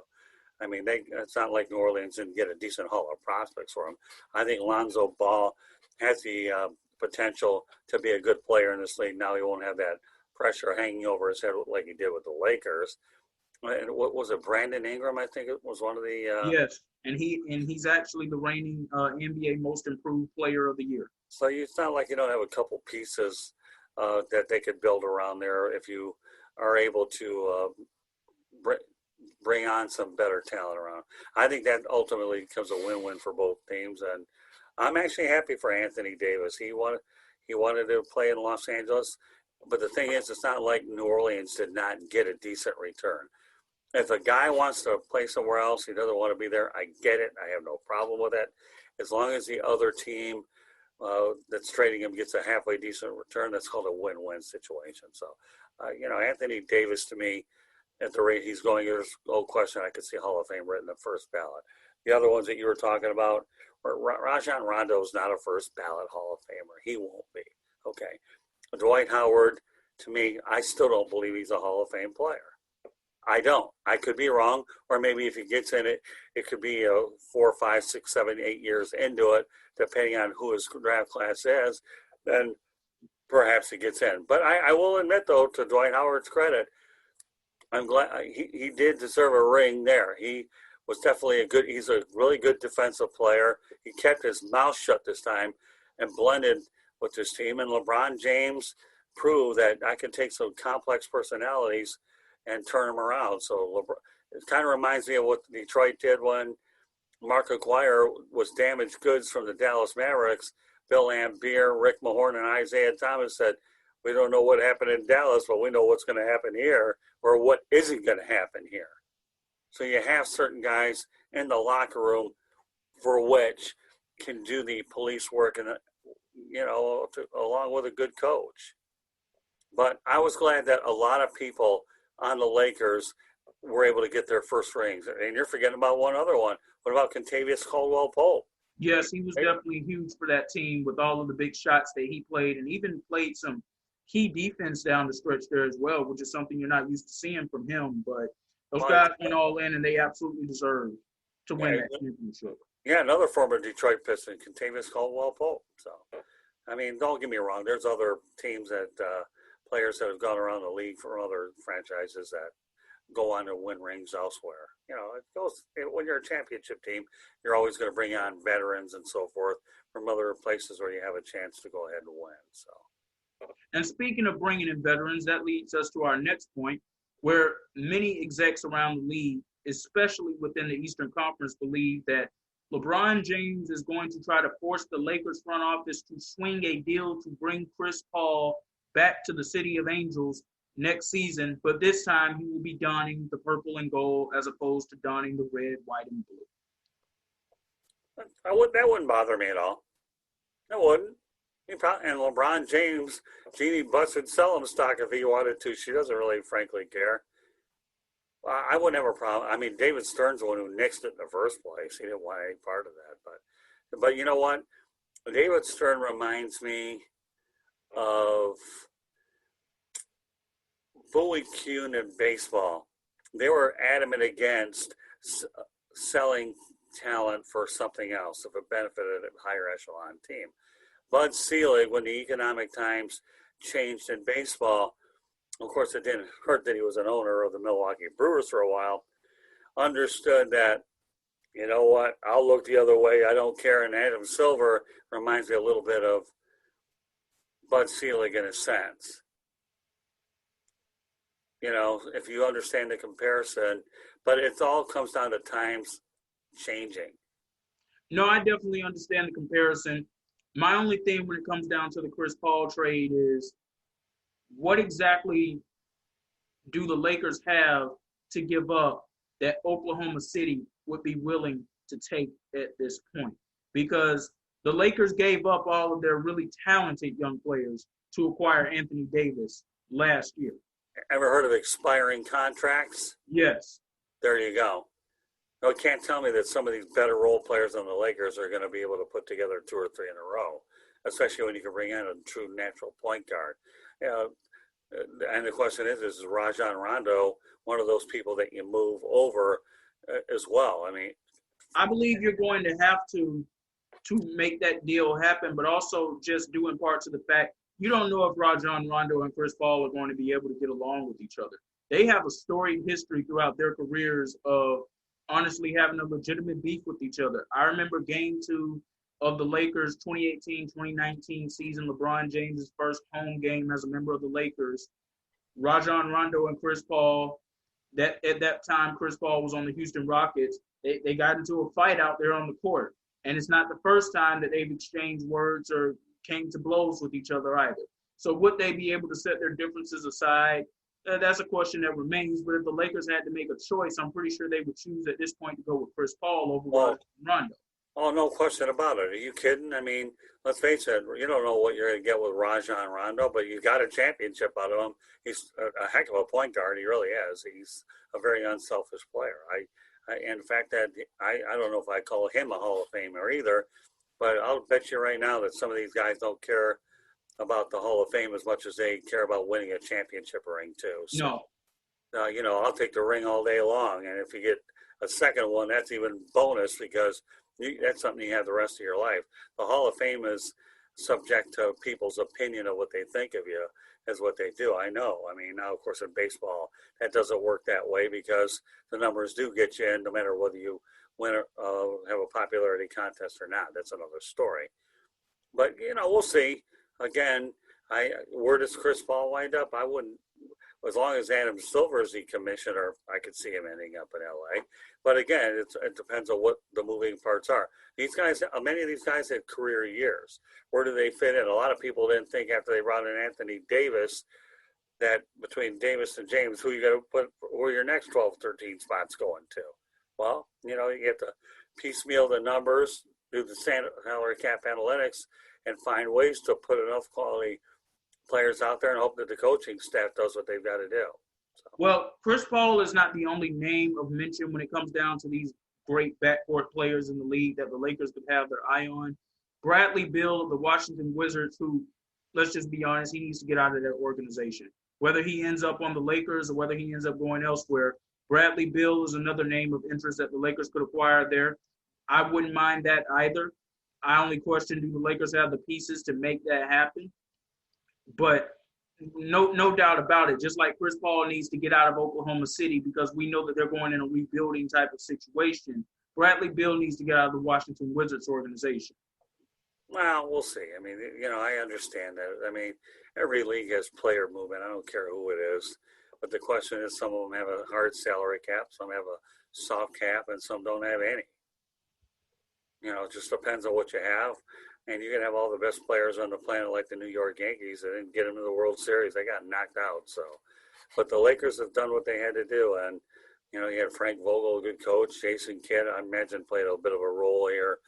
I mean, it's not like New Orleans didn't get a decent haul of prospects for him. I think Lonzo Ball has the potential to be a good player in this league. Now he won't have that pressure hanging over his head like he did with the Lakers. And what was it, Brandon Ingram? I think it was one of the. Yes, and he's actually the reigning NBA Most Improved Player of the Year. So it's not like you don't have a couple pieces that they could build around there if you are able to bring on some better talent around. I think that ultimately becomes a win-win for both teams, and I'm actually happy for Anthony Davis. He wanted to play in Los Angeles, but the thing is, it's not like New Orleans did not get a decent return. If a guy wants to play somewhere else, he doesn't want to be there, I get it. I have no problem with it. As long as the other team that's trading him gets a halfway decent return, that's called a win-win situation. So, Anthony Davis, to me, at the rate he's going, there's no question I could see Hall of Fame written the first ballot. The other ones that you were talking about, Rajon Rondo is not a first ballot Hall of Famer. He won't be. Okay. Dwight Howard, to me, I still don't believe he's a Hall of Fame player. I don't. I could be wrong, or maybe if he gets in it, it could be 4, 5, 6, 7, 8 years into it, depending on who his draft class is. Then perhaps he gets in. But I will admit, though, to Dwight Howard's credit, I'm glad he did deserve a ring there. He was definitely he's a really good defensive player. He kept his mouth shut this time and blended with his team. And LeBron James proved that I can take some complex personalities and turn them around. So it kind of reminds me of what Detroit did when Mark Aguirre was damaged goods from the Dallas Mavericks. Bill Laimbeer, Rick Mahorn, and Isaiah Thomas said, we don't know what happened in Dallas, but we know what's going to happen here, or what isn't going to happen here. So you have certain guys in the locker room for which can do the police work, and along with a good coach. But I was glad that a lot of people on the Lakers were able to get their first rings. And you're forgetting about one other one. What about Contavious Caldwell-Pope? Yes, he was definitely huge for that team with all of the big shots that he played, and even played some key defense down the stretch there as well, which is something you're not used to seeing from him. But those guys went all in, and they absolutely deserved to win that championship. Yeah, another former Detroit Piston, Contavious Caldwell-Pope. So, I mean, don't get me wrong. There's other teams that players that have gone around the league from other franchises that go on to win rings elsewhere. You know, it goes when you're a championship team, you're always going to bring on veterans and so forth from other places where you have a chance to go ahead and win. So, and speaking of bringing in veterans, that leads us to our next point, where many execs around the league, especially within the Eastern Conference, believe that LeBron James is going to try to force the Lakers front office to swing a deal to bring Chris Paul back to the City of Angels next season, but this time he will be donning the purple and gold as opposed to donning the red, white, and blue. That wouldn't bother me at all. It wouldn't. And LeBron James, Jeannie Buss would sell him stock if he wanted to. She doesn't really, frankly, care. I wouldn't have a problem. I mean, David Stern's the one who nixed it in the first place. He didn't want any part of that. But you know what? David Stern reminds me of Bowie Kuhn in baseball. They were adamant against selling talent for something else if it benefited a higher echelon team. Bud Selig, when the economic times changed in baseball, of course it didn't hurt that he was an owner of the Milwaukee Brewers for a while, understood that, you know what, I'll look the other way, I don't care. And Adam Silver reminds me a little bit of Bud Selig in a sense. You know, if you understand the comparison, but it all comes down to times changing. No, I definitely understand the comparison. My only thing when it comes down to the Chris Paul trade is what exactly do the Lakers have to give up that Oklahoma City would be willing to take at this point? Because the Lakers gave up all of their really talented young players to acquire Anthony Davis last year. Ever heard of expiring contracts? Yes. There you go. No, you can't tell me that some of these better role players on the Lakers are going to be able to put together 2 or 3 in a row, especially when you can bring in a true natural point guard. You know, and the question is Rajon Rondo one of those people that you move over as well? I mean, I believe you're going to have to make that deal happen, but also just due in part to the fact you don't know if Rajon Rondo and Chris Paul are going to be able to get along with each other. They have a storied history throughout their careers of honestly having a legitimate beef with each other. I remember game 2 of the Lakers 2018-2019 season, LeBron James' first home game as a member of the Lakers. Rajon Rondo and Chris Paul, at that time Chris Paul was on the Houston Rockets. They got into a fight out there on the court. And it's not the first time that they've exchanged words or came to blows with each other either. So would they be able to set their differences aside? That's a question that remains. But if the Lakers had to make a choice, I'm pretty sure they would choose at this point to go with Chris Paul over Rondo. Oh, no question about it. Are you kidding? I mean, let's face it, you don't know what you're going to get with Rajon Rondo, but you got a championship out of him. He's a heck of a point guard. He really is. He's a very unselfish player. In fact, that I don't know if I call him a Hall of Famer either, but I'll bet you right now that some of these guys don't care about the Hall of Fame as much as they care about winning a championship ring too. So, no. I'll take the ring all day long, and if you get a second one, that's even bonus because that's something you have the rest of your life. The Hall of Fame is subject to people's opinion of what they think of you as what they do. I know. I mean, now, of course, in baseball, that doesn't work that way because the numbers do get you in no matter whether you win or have a popularity contest or not. That's another story. But, we'll see. Again, where does Chris Paul wind up? I wouldn't. As long as Adam Silver is the commissioner, I could see him ending up in LA. But again, it depends on what the moving parts are. These guys, many of these guys had career years. Where do they fit in? A lot of people didn't think after they brought in Anthony Davis that between Davis and James, who you got to put, where your next 12, 13 spots going to? Well, you have to piecemeal the numbers, do the salary cap analytics, and find ways to put enough quality players out there and hope that the coaching staff does what they've got to do. Well, Chris Paul is not the only name of mention when it comes down to these great backcourt players in the league that the Lakers could have their eye on. Bradley Beal of the Washington Wizards, who, let's just be honest, he needs to get out of that organization. Whether he ends up on the Lakers or whether he ends up going elsewhere, Bradley Beal is another name of interest that the Lakers could acquire there. I wouldn't mind that either. I only question, do the Lakers have the pieces to make that happen? But no doubt about it. Just like Chris Paul needs to get out of Oklahoma City because we know that they're going in a rebuilding type of situation, Bradley Beal needs to get out of the Washington Wizards organization. Well, we'll see. I mean, I understand that. I mean, every league has player movement. I don't care who it is. But the question is, some of them have a hard salary cap, some have a soft cap, and some don't have any. It just depends on what you have. And you can have all the best players on the planet like the New York Yankees that didn't get them to the World Series. They got knocked out. But the Lakers have done what they had to do. And, you had Frank Vogel, a good coach. Jason Kidd, I imagine, played a bit of a role here,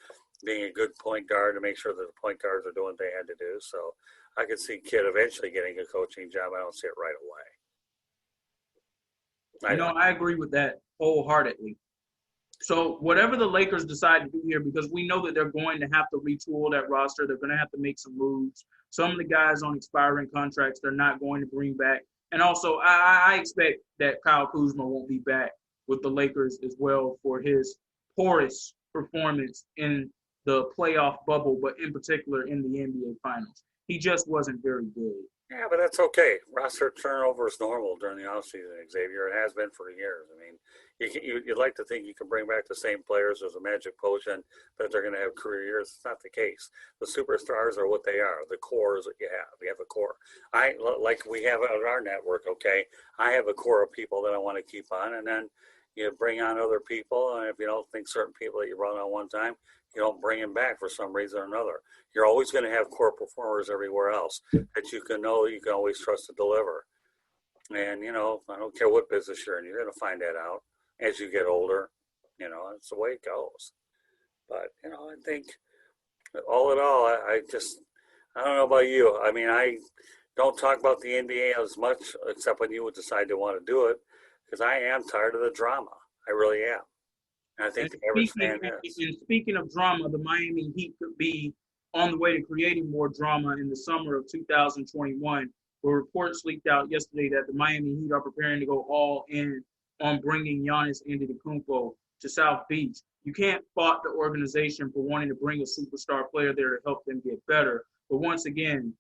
being a good point guard to make sure that the point guards are doing what they had to do. So I could see Kidd eventually getting a coaching job. I don't see it right away. I agree with that wholeheartedly. So whatever the Lakers decide to do here, because we know that they're going to have to retool that roster, they're going to have to make some moves. Some of the guys on expiring contracts, they're not going to bring back. And also, I expect that Kyle Kuzma won't be back with the Lakers as well for his poorest performance in the playoff bubble, but in particular in the NBA Finals. He just wasn't very good. Yeah, but that's okay. Roster turnover is normal during the offseason, Xavier. It has been for years. I mean, you'd like to think you can bring back the same players as a magic potion, that they're going to have career years. It's not the case. The superstars are what they are. The core is what you have. You have a core. Like we have on our network, okay? I have a core of people that I want to keep on, and then you bring on other people, and if you don't think certain people that you brought on one time, you don't bring them back for some reason or another. You're always going to have core performers everywhere else that you can always trust to deliver. And, I don't care what business you're in, you're going to find that out as you get older. It's the way it goes. But, I think all in all, I don't know about you. I mean, I don't talk about the NBA as much, except when you would decide to want to do it, because I am tired of the drama. I really am. And I think the average fan is. And speaking of drama, the Miami Heat could be on the way to creating more drama in the summer of 2021, where reports leaked out yesterday that the Miami Heat are preparing to go all in on bringing Giannis Antetokounmpo to South Beach. You can't fault the organization for wanting to bring a superstar player there to help them get better. But once again,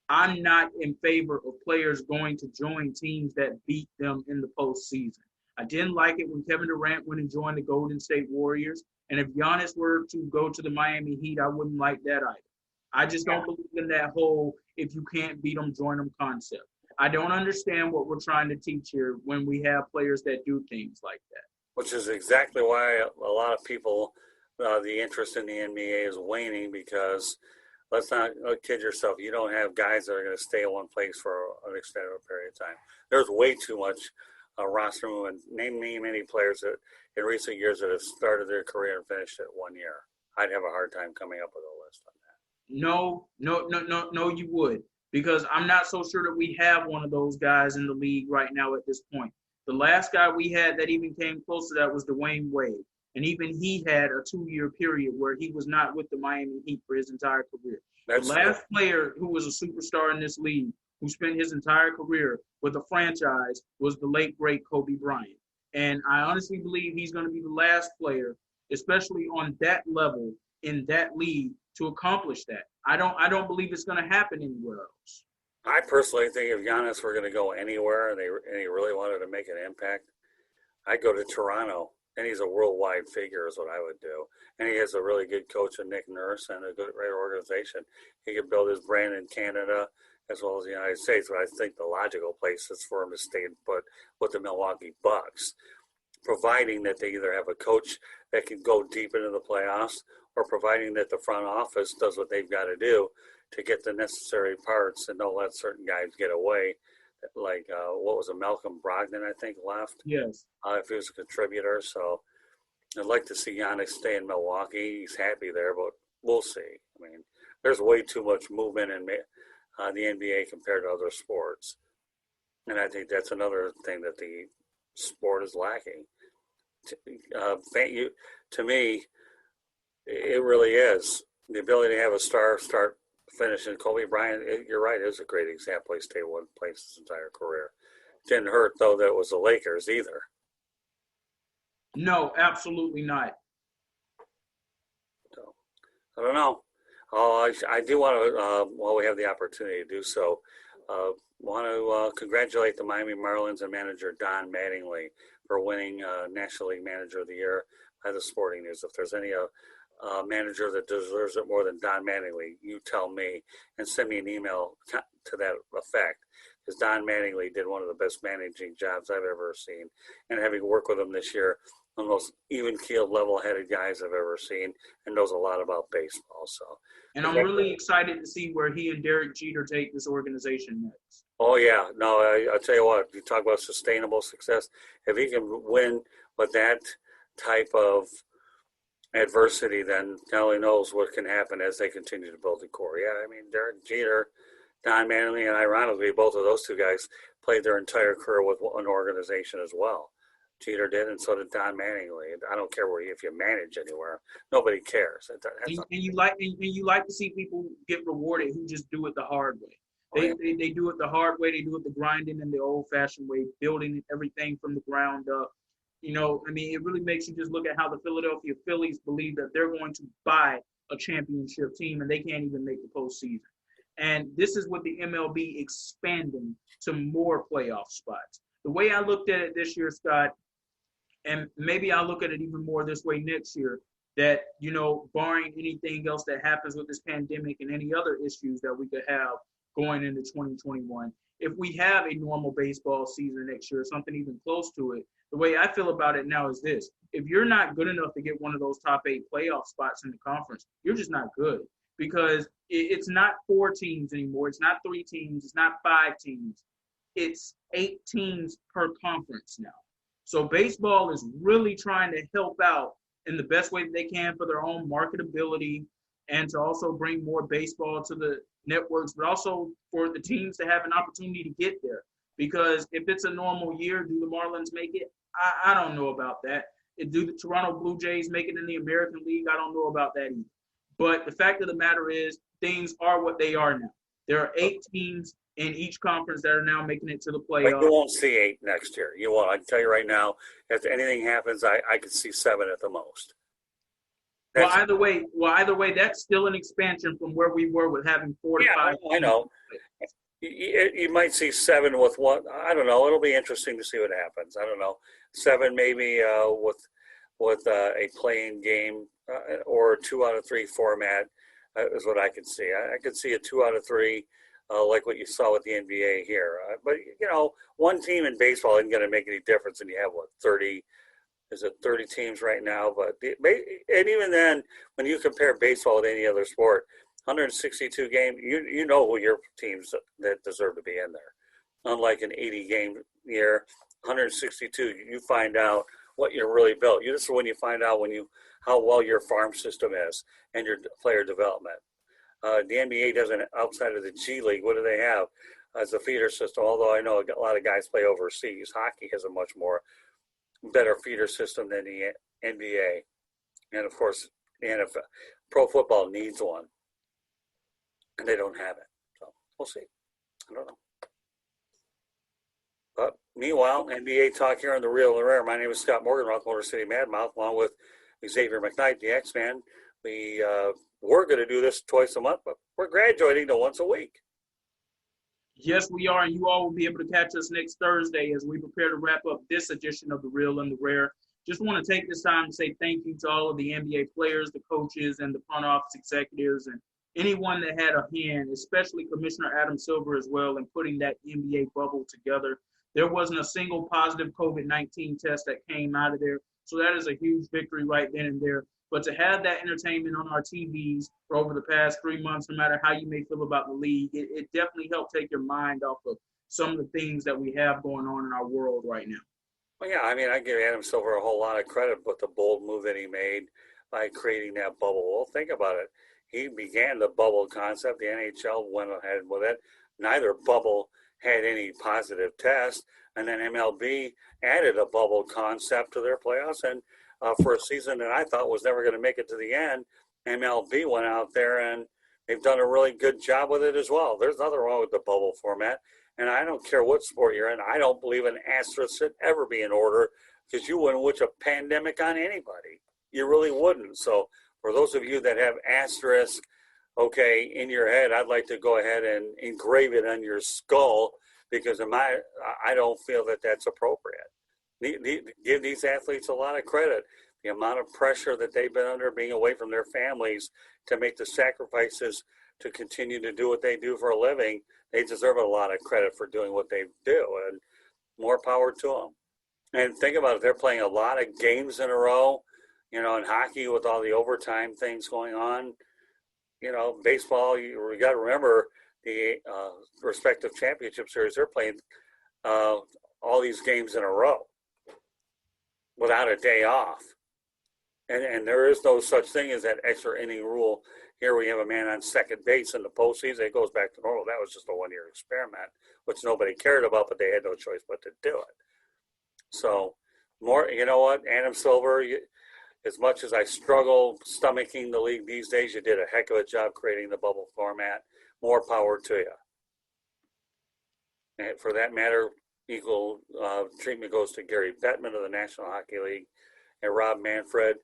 I'm not in favor of players going to join teams that beat them in the postseason. I didn't like it when Kevin Durant went and joined the Golden State Warriors. And if Giannis were to go to the Miami Heat, I wouldn't like that either. I just don't believe in that whole if you can't beat them, join them concept. I don't understand what we're trying to teach here when we have players that do things like that. Which is exactly why a lot of people, the interest in the NBA is waning, because let's not kid yourself. You don't have guys that are going to stay in one place for an extended period of time. There's way too much roster movement. Name me many players that in recent years that have started their career and finished it 1 year. I'd have a hard time coming up with a list on that. No, you would. Because I'm not so sure that we have one of those guys in the league right now at this point. The last guy we had that even came close to that was Dwayne Wade. And even he had a 2-year period where he was not with the Miami Heat for his entire career. The last player who was a superstar in this league who spent his entire career with a franchise was the late, great Kobe Bryant. And I honestly believe he's going to be the last player, especially on that level in that league, to accomplish that. I don't believe it's going to happen anywhere else. I personally think if Giannis were going to go anywhere and he really wanted to make an impact, I'd go to Toronto. And he's a worldwide figure is what I would do. And he has a really good coach in Nick Nurse and a great organization. He could build his brand in Canada as well as the United States. But I think the logical place is for him to stay and put with the Milwaukee Bucks, providing that they either have a coach that can go deep into the playoffs or providing that the front office does what they've got to do to get the necessary parts and don't let certain guys get away. Like, what was it, Malcolm Brogdon, I think, left? Yes. If he was a contributor. So I'd like to see Giannis stay in Milwaukee. He's happy there, but we'll see. I mean, there's way too much movement in the NBA compared to other sports. And I think that's another thing that the sport is lacking. To me, it really is the ability to have a star start, finish. And Kobe Bryant, you're right, is a great example. He stayed one place his entire career. Didn't hurt though that it was the Lakers either. No, absolutely not. So I don't know. Oh, I do want to, while we have the opportunity to do so, want to congratulate the Miami Marlins and manager Don Mattingly for winning National League Manager of the Year by the Sporting News. If there's any manager that deserves it more than Don Mattingly, you tell me and send me an email to that effect. Because Don Mattingly did one of the best managing jobs I've ever seen. And having worked with him this year, one of the most even-keeled, level-headed guys I've ever seen, and knows a lot about baseball. So, and I'm really excited to see where he and Derek Jeter take this organization next. Oh yeah, no, I'll tell you what. You talk about sustainable success. If he can win with that type of adversity, then Nelly knows what can happen as they continue to build the core. Yeah, I mean, Derek Jeter, Don Mattingly, and ironically, both of those two guys played their entire career with an organization as well. Jeter did, and so did Don Mattingly. I don't care if you manage anywhere. Nobody cares. And you like to see people get rewarded who just do it the hard way. They do it the hard way. They do it the grinding and the old-fashioned way, building everything from the ground up. You know, I mean, it really makes you just look at how the Philadelphia Phillies believe that they're going to buy a championship team, and they can't even make the postseason. And this is with the MLB expanding to more playoff spots. The way I looked at it this year, Scott, and maybe I'll look at it even more this way next year, that, you know, barring anything else that happens with this pandemic and any other issues that we could have going into 2021, if we have a normal baseball season next year, something even close to it, the way I feel about it now is this. If you're not good enough to get one of those top 8 playoff spots in the conference, you're just not good, because it's not 4 teams anymore. It's not 3 teams. It's not 5 teams. It's 8 teams per conference now. So baseball is really trying to help out in the best way that they can for their own marketability, and to also bring more baseball to the networks, but also for the teams to have an opportunity to get there. Because if it's a normal year, do the Marlins make it? I don't know about that. Do the Toronto Blue Jays make it in the American League? I don't know about that either. But the fact of the matter is, things are what they are now. There are 8 teams in each conference that are now making it to the playoffs. But you won't see 8 next year. You won't. I can tell you right now, if anything happens, I could see 7 at the most. Well, either way, that's still an expansion from where we were with having 4 to 5. I know. You might see 7 with one. I don't know. It'll be interesting to see what happens. I don't know. 7 maybe with a playing game or a 2 out of 3 format is what I could see. I could see a 2 out of 3. Like what you saw with the NBA here. But, you know, one team in baseball isn't going to make any difference, and you have, 30 teams right now? And even then, when you compare baseball with any other sport, 162 games, you know who your teams that deserve to be in there. Unlike an 80-game year, 162, you find out what you're really built. This is when you find out how well your farm system is and your player development. The NBA doesn't, outside of the G League, what do they have as a feeder system? Although I know a lot of guys play overseas, hockey has a much more better feeder system than the NBA. And of course, the NFL, pro football needs one, and they don't have it. So we'll see. I don't know. But meanwhile, NBA talk here on The Real and the Rare. My name is Scott Morgan, Rock Motor City Madmouth, along with Xavier McKnight, the X-Man. We're going to do this twice a month, but we're graduating to once a week. Yes, we are, and you all will be able to catch us next Thursday as we prepare to wrap up this edition of The Real and the Rare. Just want to take this time to say thank you to all of the NBA players, the coaches, and the front office executives, and anyone that had a hand, especially Commissioner Adam Silver as well, in putting that NBA bubble together. There wasn't a single positive COVID-19 test that came out of there, so that is a huge victory right then and there. But to have that entertainment on our TVs for over the past 3 months, no matter how you may feel about the league, it definitely helped take your mind off of some of the things that we have going on in our world right now. Well, yeah, I mean, I give Adam Silver a whole lot of credit with the bold move that he made by creating that bubble. Well, think about it. He began the bubble concept. The NHL went ahead with it. Neither bubble had any positive tests. And then MLB added a bubble concept to their playoffs. And for a season that I thought was never going to make it to the end, MLB went out there and they've done a really good job with it as well. There's nothing wrong with the bubble format. And I don't care what sport you're in. I don't believe an asterisk should ever be in order because you wouldn't wish a pandemic on anybody. You really wouldn't. So for those of you that have asterisk, okay, in your head, I'd like to go ahead and engrave it on your skull because I don't feel that that's appropriate. Give these athletes a lot of credit. The amount of pressure that they've been under being away from their families to make the sacrifices to continue to do what they do for a living, they deserve a lot of credit for doing what they do, and more power to them. And think about it, they're playing a lot of games in a row, in hockey with all the overtime things going on. Baseball, we got to remember the respective championship series, they're playing all these games in a row without a day off. And there is no such thing as that extra inning rule. Here we have a man on second base in the postseason. It goes back to normal. That was just a one-year experiment, which nobody cared about, but they had no choice but to do it. So, you know what, Adam Silver, as much as I struggle stomaching the league these days, you did a heck of a job creating the bubble format. More power to you. And for that matter, equal treatment goes to Gary Bettman of the National Hockey League, and Rob Manfred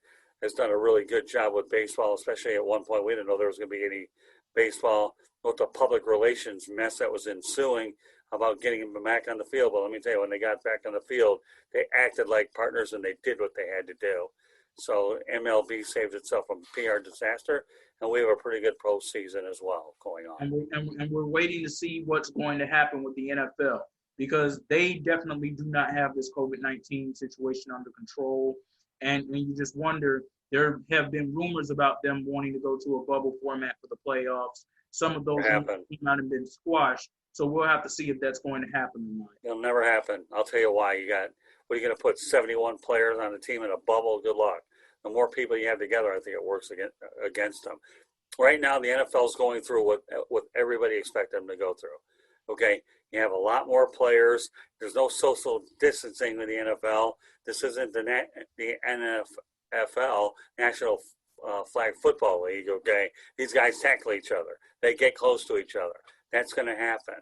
has done a really good job with baseball, especially at one point we didn't know there was going to be any baseball with the public relations mess that was ensuing about getting them back on the field. But let me tell you, when they got back on the field, they acted like partners and they did what they had to do. So MLB saved itself from PR disaster, and we have a pretty good pro season as well going on. And we're waiting to see what's going to happen with the NFL because they definitely do not have this COVID-19 situation under control. And you just wonder, there have been rumors about them wanting to go to a bubble format for the playoffs. Some of those might have been squashed. So we'll have to see if that's going to happen or not. It'll never happen. I'll tell you why. What are you going to put 71 players on the team in a bubble? Good luck. The more people you have together, I think it works against them. Right now, the NFL is going through what everybody expected them to go through. Okay, you have a lot more players. There's no social distancing with the NFL. This isn't the NFL, National Flag Football League. Okay, these guys tackle each other. They get close to each other. That's going to happen.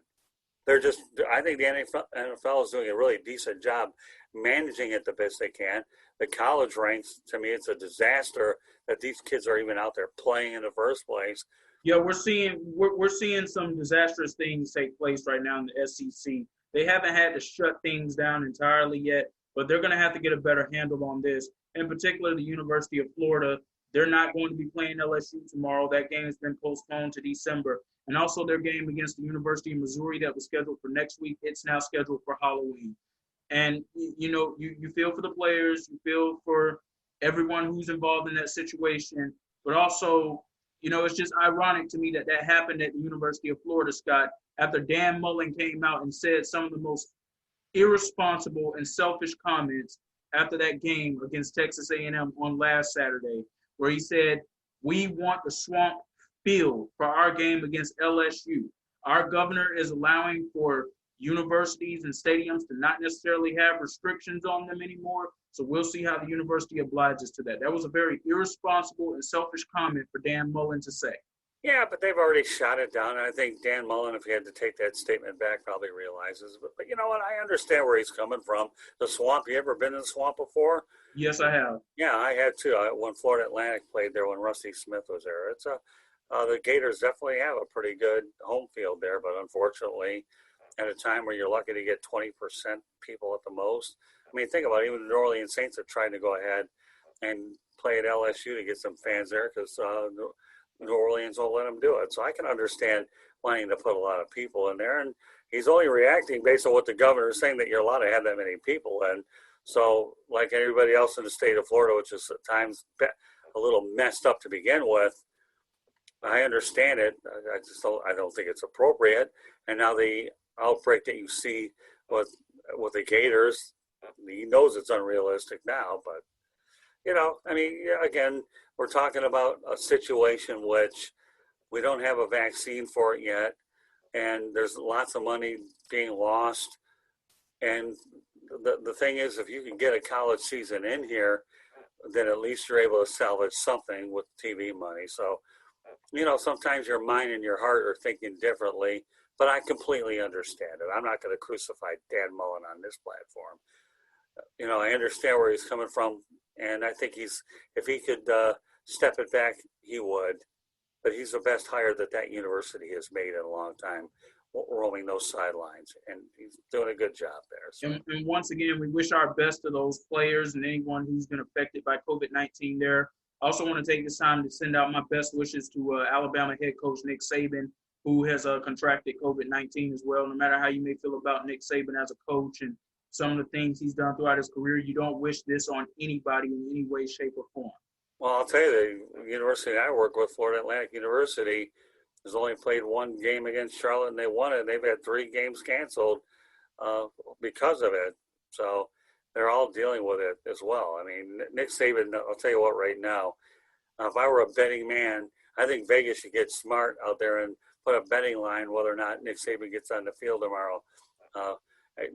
I think the NFL is doing a really decent job managing it the best they can. The college ranks, to me, it's a disaster that these kids are even out there playing in the first place. Yeah, we're seeing some disastrous things take place right now in the SEC. They haven't had to shut things down entirely yet, but they're going to have to get a better handle on this. In particular, the University of Florida, they're not going to be playing LSU tomorrow. That game has been postponed to December. And also their game against the University of Missouri that was scheduled for next week, it's now scheduled for Halloween. And, you feel for the players, you feel for everyone who's involved in that situation, but also, it's just ironic to me that happened at the University of Florida, Scott, after Dan Mullen came out and said some of the most irresponsible and selfish comments after that game against Texas A&M on last Saturday, where he said, "We want the swamp field for our game against LSU. Our governor is allowing for universities and stadiums to not necessarily have restrictions on them anymore. So we'll see how the university obliges to that." That was a very irresponsible and selfish comment for Dan Mullen to say. Yeah, but they've already shot it down. And I think Dan Mullen, if he had to take that statement back, probably realizes. But you know what? I understand where he's coming from. The swamp. You ever been in the swamp before? Yes, I have. Yeah, I had too. When Florida Atlantic played there, when Rusty Smith was there, the Gators definitely have a pretty good home field there. But unfortunately, at a time where you're lucky to get 20% people at the most. I mean, think about it. Even the New Orleans Saints are trying to go ahead and play at LSU to get some fans there because New Orleans won't let them do it. So I can understand wanting to put a lot of people in there. And he's only reacting based on what the governor is saying, that you're allowed to have that many people. And so like everybody else in the state of Florida, which is at times a little messed up to begin with, I understand it. I don't think it's appropriate. And now the outbreak that you see with the Gators, he knows it's unrealistic now, but again, we're talking about a situation which we don't have a vaccine for it yet, and there's lots of money being lost. And the thing is, if you can get a college season in here, then at least you're able to salvage something with TV money. So, sometimes your mind and your heart are thinking differently, but I completely understand it. I'm not going to crucify Dan Mullen on this platform. I understand where he's coming from, and I think if he could step it back, he would. But he's the best hire that university has made in a long time, roaming those sidelines, and he's doing a good job there. So. And once again, we wish our best to those players and anyone who's been affected by COVID-19 there. I also want to take this time to send out my best wishes to Alabama head coach Nick Saban, who has contracted COVID-19 as well. No matter how you may feel about Nick Saban as a coach and some of the things he's done throughout his career, you don't wish this on anybody in any way, shape, or form. Well, I'll tell you, the university I work with, Florida Atlantic University, has only played one game against Charlotte, and they won it. They've had 3 games canceled because of it. So they're all dealing with it as well. I mean, Nick Saban, I'll tell you what, right now, if I were a betting man, I think Vegas should get smart out there and put a betting line whether or not Nick Saban gets on the field tomorrow.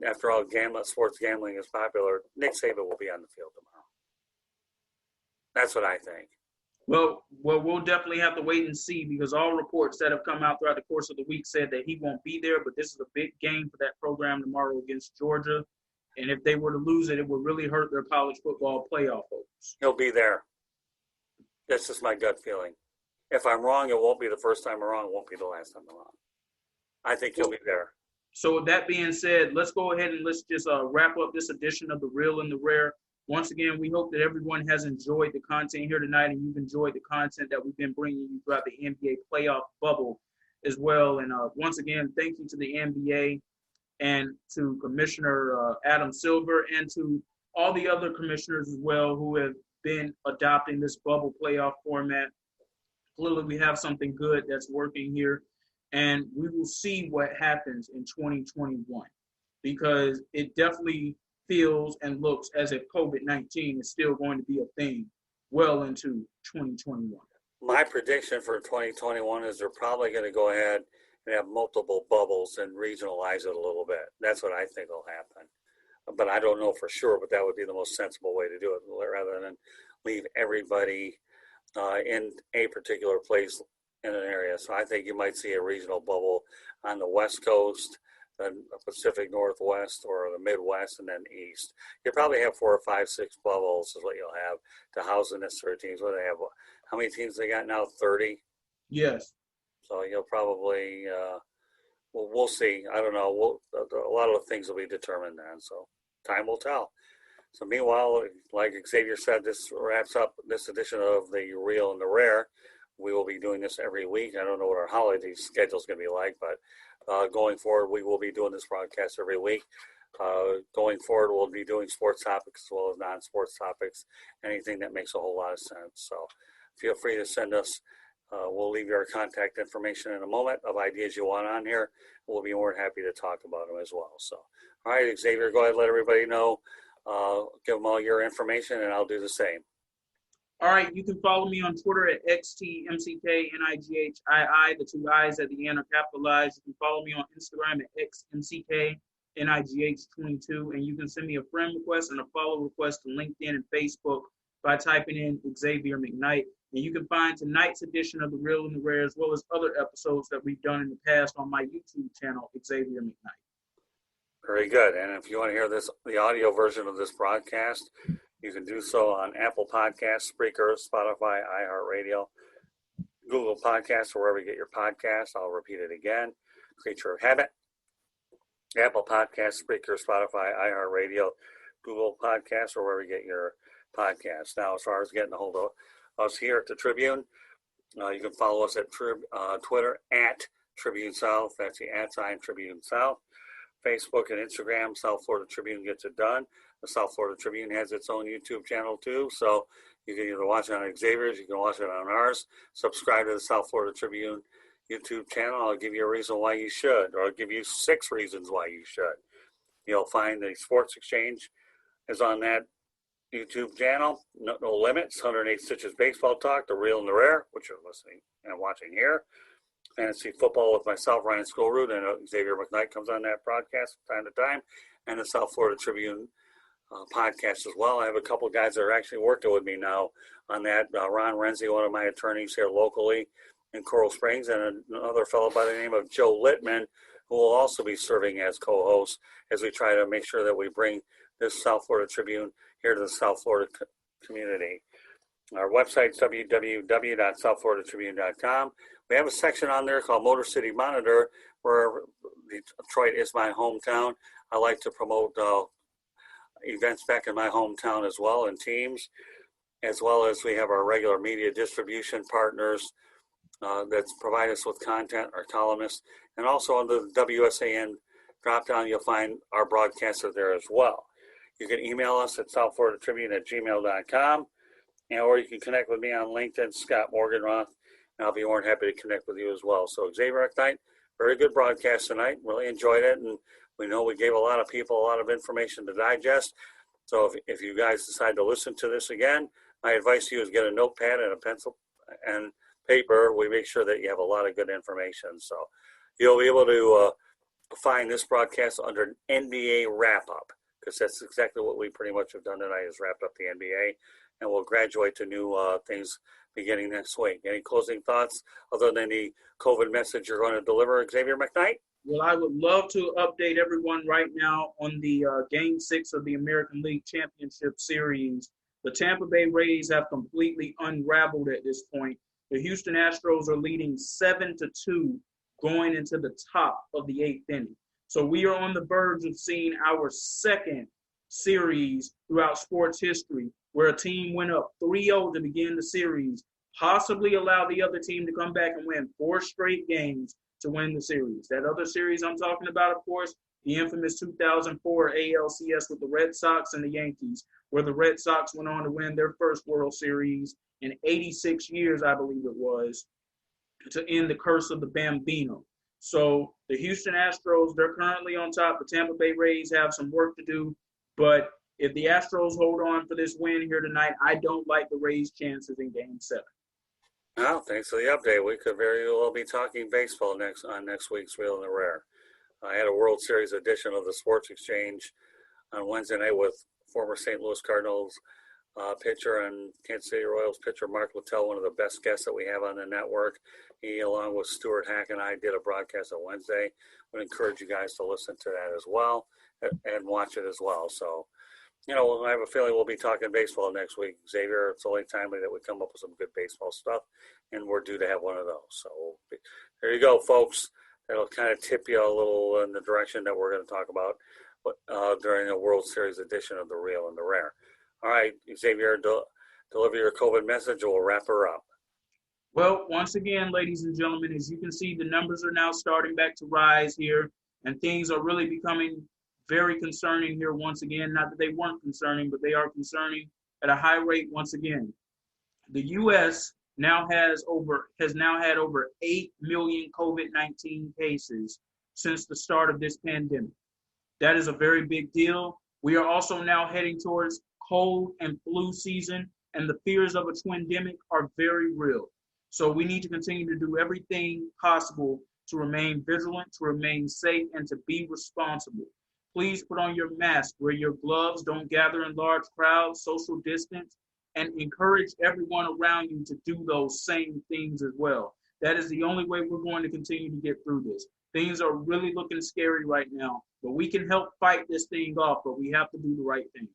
After all, sports gambling is popular. Nick Saban will be on the field tomorrow. That's what I think. Well, we'll definitely have to wait and see, because all reports that have come out throughout the course of the week said that he won't be there, but this is a big game for that program tomorrow against Georgia. And if they were to lose it, it would really hurt their college football playoff hopes. He'll be there. That's just my gut feeling. If I'm wrong, it won't be the first time I'm wrong. It won't be the last time I'm wrong. I think he'll be there. So with that being said, let's go ahead and let's just wrap up this edition of The Real and the Rare. Once again, we hope that everyone has enjoyed the content here tonight, and you've enjoyed the content that we've been bringing you throughout the NBA playoff bubble as well. And once again, thank you to the NBA and to Commissioner Adam Silver and to all the other commissioners as well who have been adopting this bubble playoff format. Clearly, we have something good that's working here, and we will see what happens in 2021, because it definitely feels and looks as if COVID-19 is still going to be a thing well into 2021. My prediction for 2021 is they're probably going to go ahead and have multiple bubbles and regionalize it a little bit. That's what I think will happen. But I don't know for sure, but that would be the most sensible way to do it, rather than leave everybody in a particular place in an area. So I think you might see a regional bubble on the West Coast, the Pacific Northwest, or the Midwest, and then East. You probably have 4 or 5, 6 bubbles is what you'll have to house the necessary teams. What do they have? How many teams they got now? 30? Yes. So you'll probably, we'll see. I don't know. A lot of the things will be determined then. So time will tell. So meanwhile, like Xavier said, this wraps up this edition of The Real and the Rare. We will be doing this every week. I don't know what our holiday schedule is going to be like, but going forward, we will be doing this broadcast every week. Going forward, we'll be doing sports topics as well as non-sports topics, anything that makes a whole lot of sense. So feel free to send us. We'll leave your contact information in a moment of ideas you want on here. We'll be more than happy to talk about them as well. So, all right, Xavier, go ahead and let everybody know. Give them all your information, and I'll do the same. All right, you can follow me on Twitter at XTMCKNIGHII. The 2 I's at the end are capitalized. You can follow me on Instagram at XMCKNIGH22, and you can send me a friend request and a follow request to LinkedIn and Facebook by typing in Xavier McKnight. And you can find tonight's edition of The Real and the Rare, as well as other episodes that we've done in the past, on my YouTube channel, Xavier McKnight. Very good. And if you want to hear the audio version of this broadcast, you can do so on Apple Podcasts, Spreaker, Spotify, iHeartRadio, Google Podcasts, or wherever you get your podcasts. I'll repeat it again. Creature of Habit, Apple Podcasts, Spreaker, Spotify, iHeartRadio, Google Podcasts, or wherever you get your podcasts. Now, as far as getting a hold of us here at the Tribune, you can follow us at Twitter at Tribune South. That's the @ Tribune South. Facebook and Instagram, South Florida Tribune Gets It Done. The South Florida Tribune has its own YouTube channel too, so you can either watch it on Xavier's, you can watch it on ours. Subscribe to the South Florida Tribune YouTube channel. I'll give you a reason why you should, or I'll give you 6 reasons why you should. You'll find the Sports Exchange is on that YouTube channel. No Limits, 108 Stitches Baseball Talk, The Real and the Rare, which you're listening and watching here. fantasy football with myself, Ryan Schoolroot, and Xavier McKnight comes on that broadcast from time to time, and the South Florida Tribune podcast as well. I have a couple of guys that are actually working with me now on that. Ron Renzi, one of my attorneys here locally in Coral Springs, and another fellow by the name of Joe Littman, who will also be serving as co-host as we try to make sure that we bring this South Florida Tribune here to the South Florida community. Our website is www.southfloridatribune.com. We have a section on there called Motor City Monitor, where Detroit is my hometown. I like to promote events back in my hometown as well, and teams, as well as we have our regular media distribution partners that provide us with content, our columnists, and also on the WSAN drop-down, you'll find our broadcaster there as well. You can email us at southfloridatribune@gmail.com, or you can connect with me on LinkedIn, Scott Morganroth, and I'll be more than happy to connect with you as well. So Xavier McKnight, very good broadcast tonight. Really enjoyed it, and we know we gave a lot of people a lot of information to digest. So if you guys decide to listen to this again, my advice to you is get a notepad and a pencil and paper. We make sure that you have a lot of good information. So you'll be able to find this broadcast under an NBA wrap-up, because that's exactly what we pretty much have done tonight, is wrapped up the NBA, and we'll graduate to new things beginning next week. Any closing thoughts other than the COVID message you're going to deliver, Xavier McKnight? Well, I would love to update everyone right now on the Game 6 of the American League Championship Series. The Tampa Bay Rays have completely unraveled at this point. The Houston Astros are leading 7-2 going into the top of the 8th inning. So we are on the verge of seeing our second series throughout sports history where a team went up 3-0 to begin the series, possibly allow the other team to come back and win 4 straight games to win the series. That other series I'm talking about, of course, the infamous 2004 ALCS with the Red Sox and the Yankees, where the Red Sox went on to win their first World Series in 86 years, I believe it was, to end the curse of the Bambino. So the Houston Astros, they're currently on top. The Tampa Bay Rays have some work to do. But if the Astros hold on for this win here tonight, I don't like the Rays' chances in Game 7. Well, thanks for the update. We could very well be talking baseball next week's Real and the Rare. I had a World Series edition of the Sports Exchange on Wednesday night with former St. Louis Cardinals pitcher and Kansas City Royals pitcher Mark Littell, one of the best guests that we have on the network. He, along with Stuart Hack and I, did a broadcast on Wednesday. I would encourage you guys to listen to that as well and watch it as well. So, I have a feeling we'll be talking baseball next week, Xavier. It's only timely that we come up with some good baseball stuff, and we're due to have one of those. So there you go, folks. That'll kind of tip you a little in the direction that we're going to talk about during the World Series edition of the Real and the Rare. All right, Xavier, deliver your COVID message, and we'll wrap her up. Well, once again, ladies and gentlemen, as you can see, the numbers are now starting back to rise here, and things are really becoming very concerning here once again. Not that they weren't concerning, but they are concerning at a high rate once again. The U.S. has now had over 8 million COVID-19 cases since the start of this pandemic. That is a very big deal. We are also now heading towards cold and flu season, and the fears of a twindemic are very real. So we need to continue to do everything possible to remain vigilant, to remain safe, and to be responsible. Please put on your mask, wear your gloves, don't gather in large crowds, social distance, and encourage everyone around you to do those same things as well. That is the only way we're going to continue to get through this. Things are really looking scary right now, but we can help fight this thing off, but we have to do the right thing.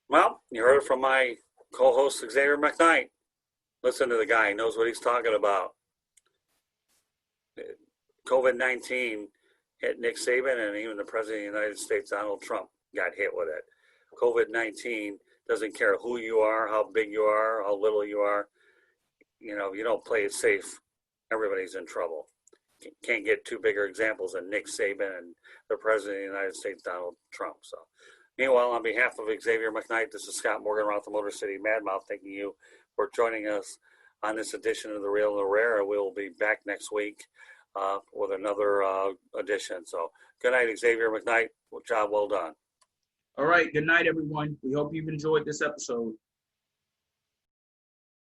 Well, you heard it from my co-host, Xavier McKnight. Listen to the guy. He knows what he's talking about. COVID-19 hit Nick Saban, and even the President of the United States, Donald Trump, got hit with it. COVID-19 doesn't care who you are, how big you are, how little you are. You don't play it safe, everybody's in trouble. Can't get two bigger examples than Nick Saban and the President of the United States, Donald Trump. So, meanwhile, on behalf of Xavier McKnight, this is Scott Morganroth, the Motor City Madmouth, thanking you for joining us on this edition of The Real and the Rare. And we'll be back next week with another edition. So, good night, Xavier McKnight. Job well done. All right. Good night, everyone. We hope you've enjoyed this episode.